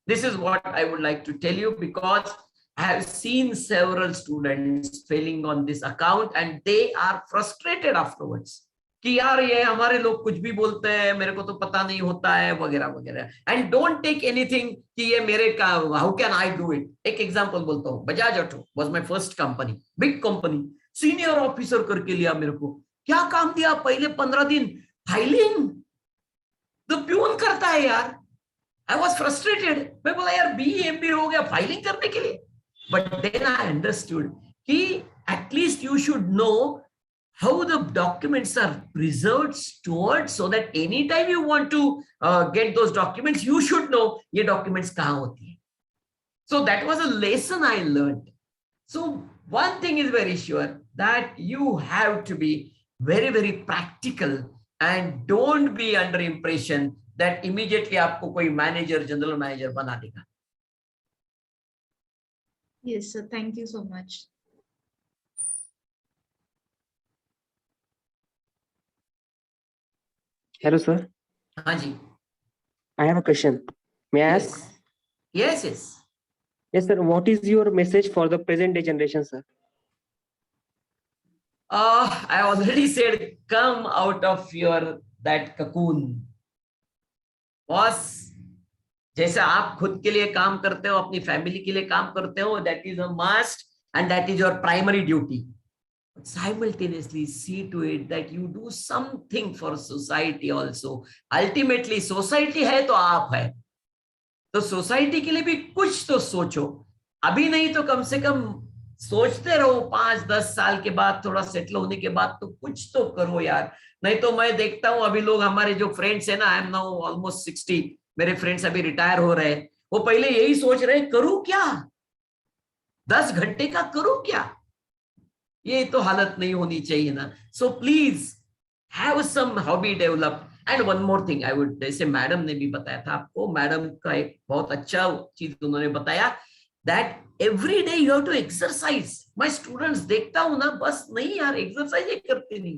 This is what I would like to tell you, because I have seen several students failing on this account and they are frustrated afterwards. कि यार ये हमारे लोग कुछ भी बोलते हैं, मेरे को तो पता नहीं होता है वगैरह वगैरह. And don't take anything कि ये मेरे का, how can I do it? एक एग्जांपल बोलता हूँ. Bajaj auto was my first company, big company. Senior officer करके लिया मेरे को. क्या काम दिया? पहले 15 दिन फाइलिंग. तो प्यून करता है यार. I was frustrated. मैं बोला यार BA हो गया फाइलिंग करने के लिए. But then I understood कि at least you should know how the documents are preserved, stored, so that anytime you want to get those documents, you should know ये documents कहाँ होती है. So that was a lesson I learned. So one thing is very sure, that you have to be very, very practical and don't be under impression that immediately आपको कोई manager, general manager बना देगा. Yes, sir. Thank you so much. Hello, sir. Haji. I have a question. May I ask? Yes, yes. Yes, sir. What is your message for the present day generation, sir? I already said, come out of that cocoon. Boss, जैसे आप खुद के लिए काम करते हो, अपनी family के लिए काम करते हो, that is a must and that is your primary duty. But simultaneously see to it that you do something for society also. Ultimately, society है तो आप है. तो सोसाइटी के लिए भी कुछ तो सोचो. अभी नहीं तो कम से कम सोचते रहो 5-10 साल के बाद, थोड़ा सेटल होने के बाद तो कुछ तो करो यार. नहीं तो मैं देखता हूं अभी लोग हमारे जो फ्रेंड्स है ना, आई एम नाउ ऑलमोस्ट 60, मेरे फ्रेंड्स अभी रिटायर हो रहे हैं, वो पहले यही सोच रहे हैं करूं क्या, 10 घंटे का करूं क्या. ये तो हालत नहीं होनी चाहिए ना. So please have some hobby develop. And one more thing I would, जैसे मैडम ने भी बताया था आपको, मैडम का एक बहुत अच्छा चीज उन्होंने बताया, that every day you have to exercise. मैं स्टूडेंट्स देखता हूं ना, बस नहीं यार एक्सरसाइज करते नहीं.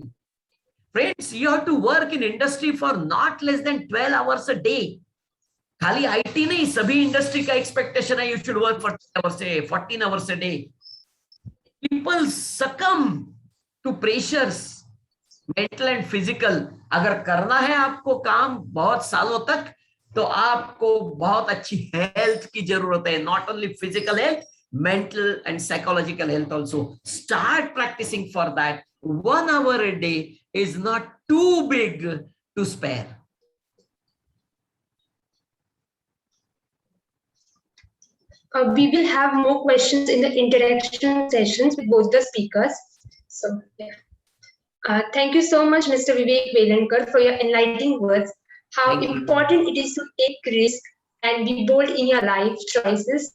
Friends, you have to work in industry for not less than 12 hours a day. खाली आईटी नहीं, सभी इंडस्ट्री का एक्सपेक्टेशन है you should work for 14 hours a day. People succumb to pressures, mental and physical. अगर करना है आपको काम बहुत सालों तक, तो आपको बहुत अच्छी हेल्थ की जरूरत है. Not only physical health, mental and psychological health also. Start practicing for that. 1 hour a day is not too big to spare. We will have more questions in the interaction sessions with both the speakers. So, yeah. Thank you so much, Mr. Vivek Velankar, for your enlightening words. How important it is to take risk and be bold in your life choices.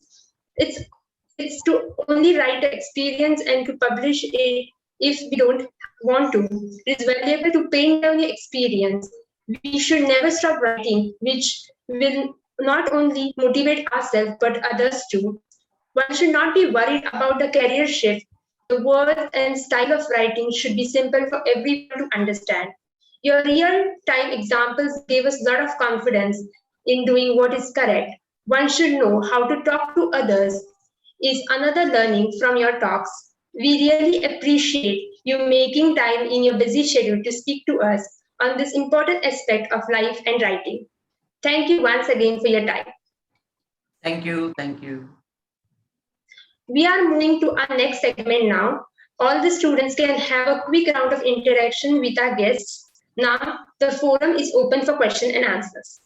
It's to only write the experience and to publish it if we don't want to. It is valuable to paint down your experience. We should never stop writing, which will not only motivate ourselves but others too. One should not be worried about the career shift. The words and style of writing should be simple for everyone to understand. Your real-time examples gave us a lot of confidence in doing what is correct. One should know how to talk to others is another learning from your talks. We really appreciate you making time in your busy schedule to speak to us on this important aspect of life and writing. Thank you once again for your time. Thank you. Thank you. We are moving to our next segment now. All the students can have a quick round of interaction with our guests. Now, the forum is open for question and answers.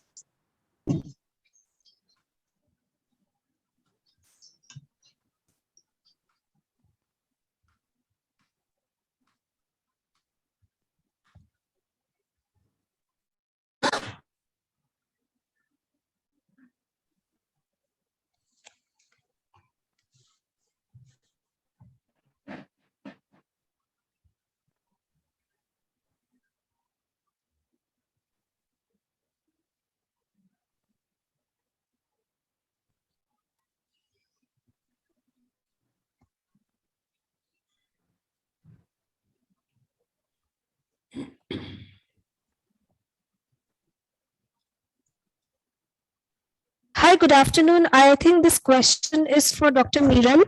Hi, good afternoon. I think this question is for Dr. Meeran.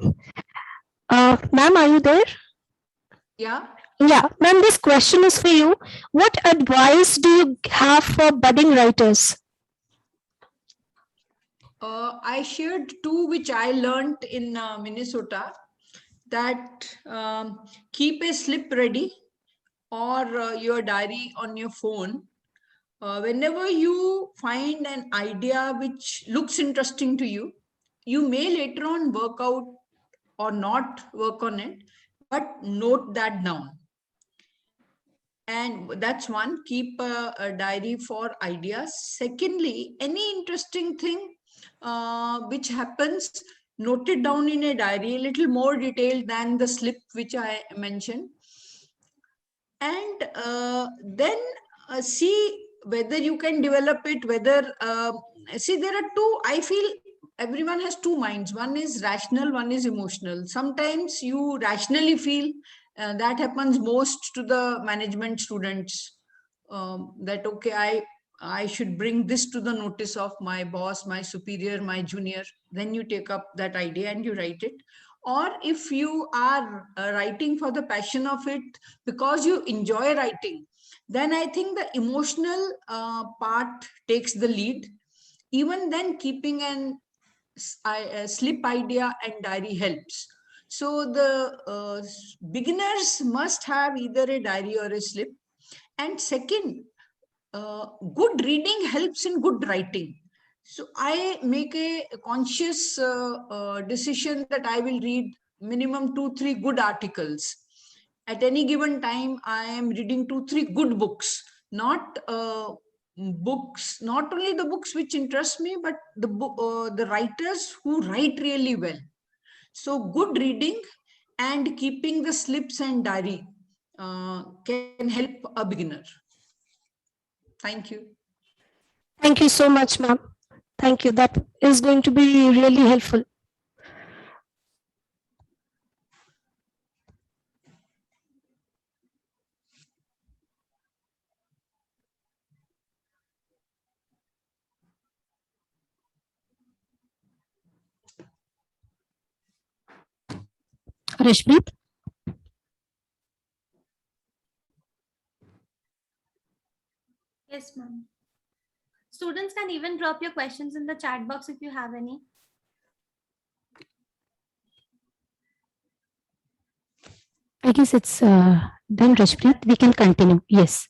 Ma'am, are you there? Yeah. Yeah, ma'am, this question is for you. What advice do you have for budding writers? I shared two which I learned in Minnesota, that keep a slip ready or your diary on your phone. Whenever you find an idea which looks interesting to you, you may later on work out or not work on it, but note that down. And that's one, keep a diary for ideas. Secondly, any interesting thing which happens, note it down in a diary, a little more detailed than the slip which I mentioned. And then see whether you can develop it, whether, see, there are two, I feel everyone has two minds. One is rational, one is emotional. Sometimes you rationally feel that happens most to the management students. that, okay, I should bring this to the notice of my boss, my superior, my junior. Then you take up that idea and you write it. Or if you are writing for the passion of it because you enjoy writing, then I think the emotional part takes the lead. Even then, keeping a slip idea and diary helps. So the beginners must have either a diary or a slip. And second, good reading helps in good writing. So I make a conscious decision that I will read minimum 2-3 good articles. At any given time, I am reading 2-3 good books, not books, not only the books which interest me, but the writers who write really well. So good reading and keeping the slips and diary can help a beginner. Thank you. Thank you so much, ma'am. Thank you. That is going to be really helpful. Rashpreet? Yes, ma'am. Students can even drop your questions in the chat box if you have any. I guess it's done, Rashpreet. We can continue. Yes.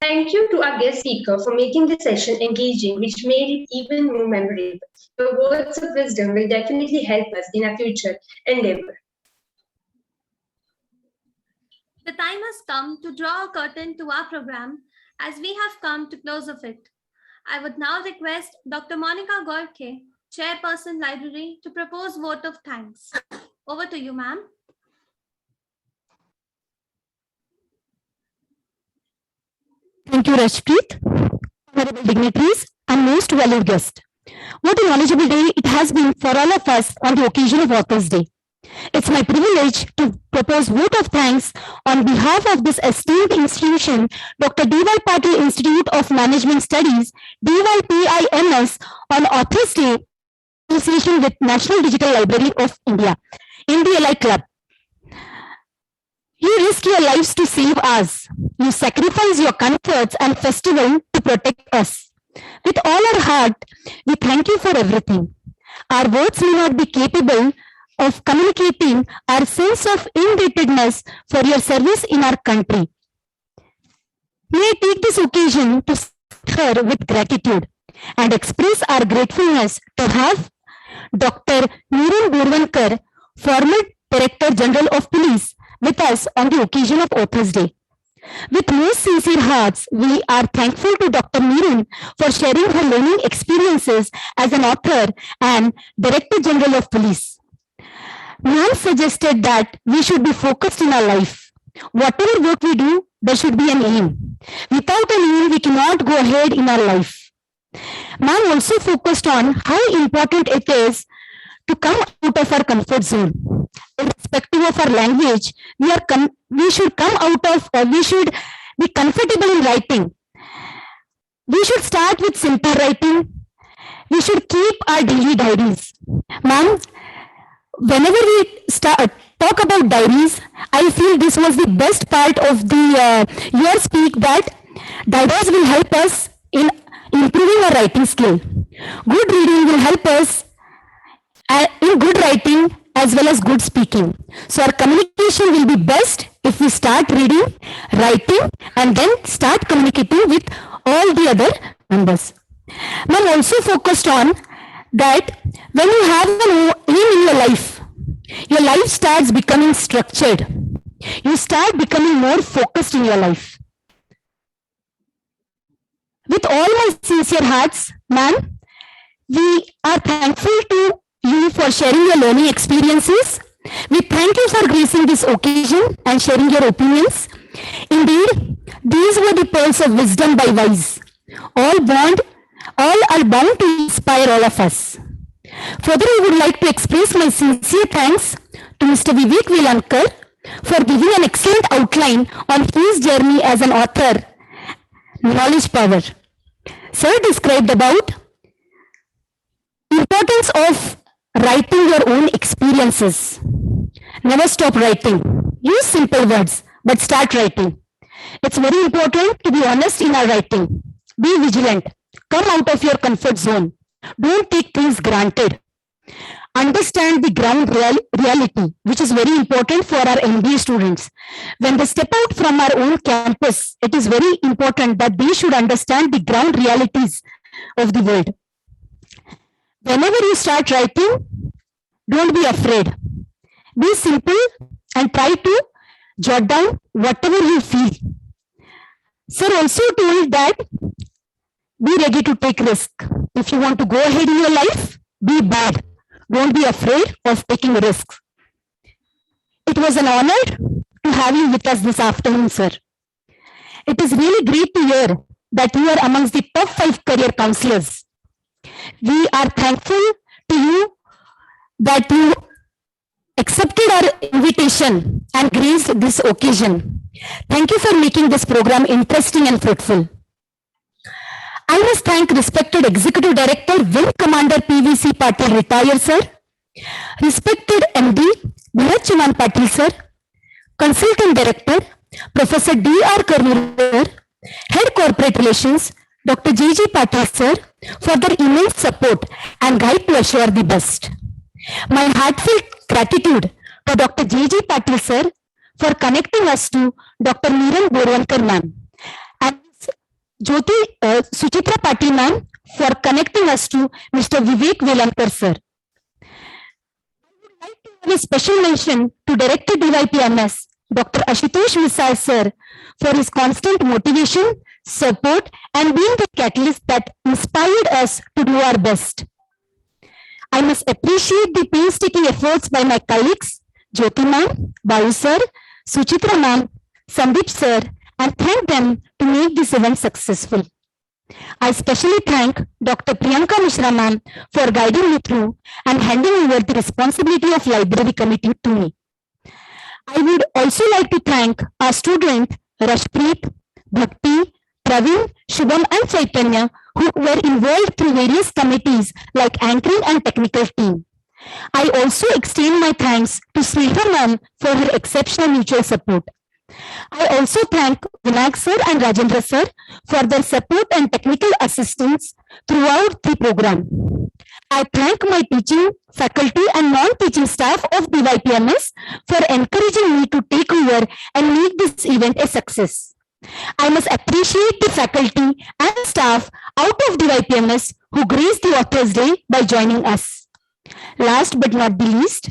Thank you to our guest speaker for making this session engaging, which made it even more memorable. Your words of wisdom will definitely help us in our future endeavor. The time has come to draw a curtain to our program as we have come to close of it. I would now request Dr. Monica Gorke, Chairperson Library, to propose vote of thanks. Over to you, ma'am. Thank you, Rashpreet. Honorable dignitaries and most valued guests. What a knowledgeable day it has been for all of us on the occasion of Authors' Day. It's my privilege to propose vote of thanks on behalf of this esteemed institution, Dr. D.Y. Patil Institute of Management Studies, DYPIMS, on Authors' Day, association with National Digital Library of India, NDLI Club. You risk your lives to save us. You sacrifice your comforts and festival to protect us. With all our heart, we thank you for everything. Our words may not be capable of communicating our sense of indebtedness for your service in our country. May I take this occasion to thank her with gratitude and express our gratefulness to have Dr. Neeran Borwankar, former Director General of Police, with us on the occasion of Authors' Day. With most sincere hearts, we are thankful to Dr. Neeran for sharing her learning experiences as an author and Director General of Police. Ma'am suggested that we should be focused in our life. Whatever work we do, there should be an aim. Without an aim, we cannot go ahead in our life. Ma'am also focused on how important it is to come out of our comfort zone. Irrespective of our language, we should come out of, we should be comfortable in writing. We should start with simple writing. We should keep our daily diaries. Ma'am, whenever we talk about diaries, I feel this was the best part of the your speak, that diaries will help us in improving our writing skill. Good reading will help us in good writing as well as good speaking. So our communication will be best if we start reading, writing, and then start communicating with all the other members. Ma'am also focused on that when you have an aim in your life starts becoming structured. You start becoming more focused in your life. With all my sincere hearts, ma'am, we are thankful to you for sharing your learning experiences. We thank you for gracing this occasion and sharing your opinions. Indeed, these were the pearls of wisdom by wise. All are bound to inspire all of us. Further, I would like to express my sincere thanks to Mr. Vivek Velankar for giving an excellent outline on his journey as an author, Knowledge Power. Sir described about importance of writing your own experiences. Never stop writing. Use simple words, but start writing. It's very important to be honest in our writing. Be vigilant. Come out of your comfort zone. Don't take things granted. Understand the ground reality, which is very important for our MBA students. When they step out from our own campus, it is very important that they should understand the ground realities of the world. Whenever you start writing, don't be afraid. Be simple and try to jot down whatever you feel. Sir also told that be ready to take risk. If you want to go ahead in your life, be bold. Don't be afraid of taking risks. It was an honor to have you with us this afternoon, sir. It is really great to hear that you are amongst the top 5 career counselors. We are thankful to you that you accepted our invitation and graced this occasion. Thank you for making this program interesting and fruitful. I must thank respected Executive Director, Wing Commander PVC Patil, retired, sir. Respected MD, Bharat Chavan Patil, sir. Consultant Director, Professor D.R. Karnur, Head Corporate Relations, Dr. J.J. Patil, sir, for their immense support and guide to assure the best. My heartfelt gratitude to Dr. J.J. Patil, sir, for connecting us to Dr. Neeram Borwankar, ma'am. And Jyoti Suchitra Patil, ma'am, for connecting us to Mr. Vivek Velankar, sir. I would like to give a special mention to Director DYPMS, Dr. Ashutosh Visal, sir, for his constant motivation, support, and being the catalyst that inspired us to do our best. I must appreciate the painstaking efforts by my colleagues, Jyoti ma'am, Bayu sir, Suchitra ma'am, Sandeep sir, and thank them to make this event successful. I especially thank Dr. Priyanka Mishra ma'am for guiding me through and handing over the responsibility of library committee to me. I would also like to thank our student Rashpreet, Bhakti, Praveen, Shubham and Chaitanya who were involved through various committees like anchoring and technical team. I also extend my thanks to Sneha ma'am for her exceptional mutual support. I also thank Vinayak sir and Rajendra sir for their support and technical assistance throughout the program. I thank my teaching, faculty and non-teaching staff of DYPMS for encouraging me to take over and make this event a success. I must appreciate the faculty and staff out of DYPMS who graced the Authors Day by joining us. Last but not the least,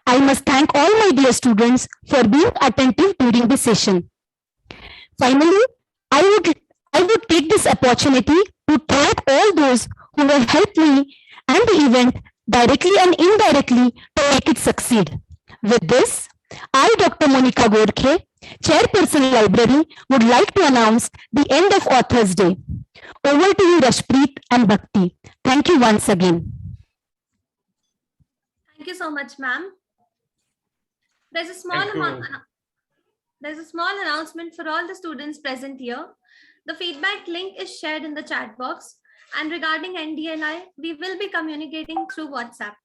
I must thank all my dear students for being attentive during the session. Finally, I would take this opportunity to thank all those who have helped me and the event directly and indirectly to make it succeed. With this, I, Dr. Monica Gorkhe, Chairperson Library, would like to announce the end of Authors Day. Over to you, Rashpreet and Bhakti. Thank you once again. Thank you so much, ma'am. There's a small announcement for all the students present here. The feedback link is shared in the chat box. And regarding NDNI, we will be communicating through WhatsApp.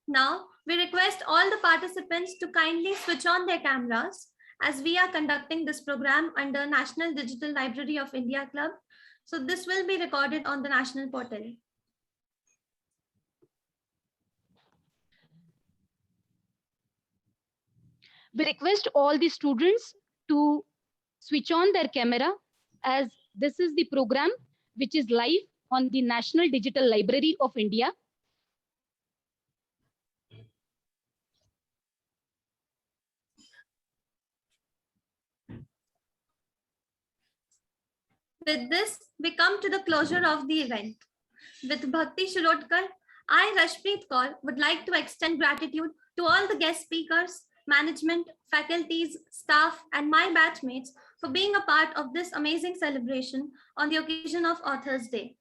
Now, we request all the participants to kindly switch on their cameras as we are conducting this program under National Digital Library of India Club. So this will be recorded on the national portal. We request all the students to switch on their camera as this is the program which is live on the National Digital Library of India. With this, we come to the closure of the event. With Bhakti Shirodkar, I, Rashpreet Kaur, would like to extend gratitude to all the guest speakers, management, faculties, staff, and my batchmates for being a part of this amazing celebration on the occasion of Authors Day.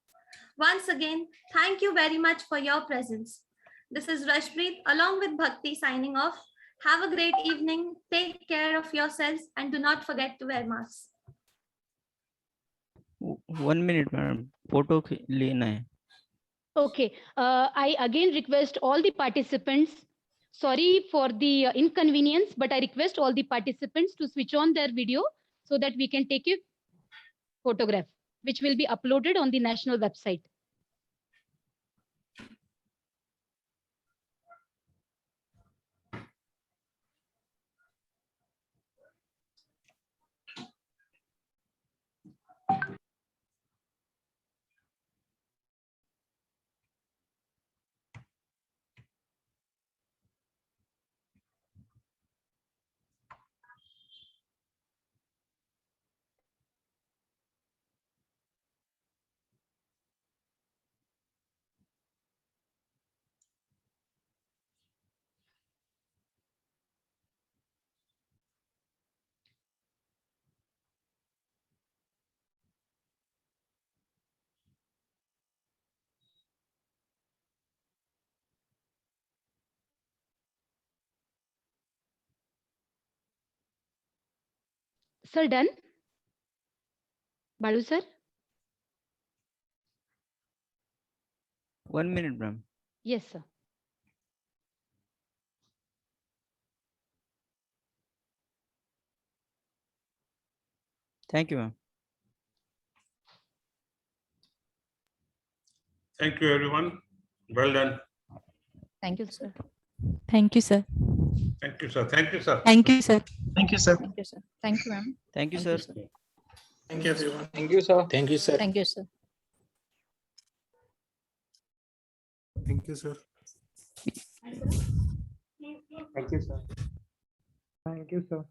Once again, thank you very much for your presence. This is Rashpreet along with Bhakti signing off. Have a great evening. Take care of yourselves and do not forget to wear masks. 1 minute, madam. Photo लेना है. Okay, I again request all the participants, sorry for the inconvenience, but I request all the participants to switch on their video so that we can take a photograph, which will be uploaded on the national website. Sir, done? Balu sir? 1 minute, ma'am. Yes, sir. Thank you, ma'am. Thank you, everyone. Well done. Thank you, sir. Thank you, sir. Thank you, sir. Thank you, sir. Thank you, sir. Thank you, sir. Thank you, sir. Thank you, ma'am. Thank you, sir. Thank you, everyone. Thank you, sir. Thank you, sir. Thank you, sir. Thank you, sir. Thank you, sir. Thank you, sir.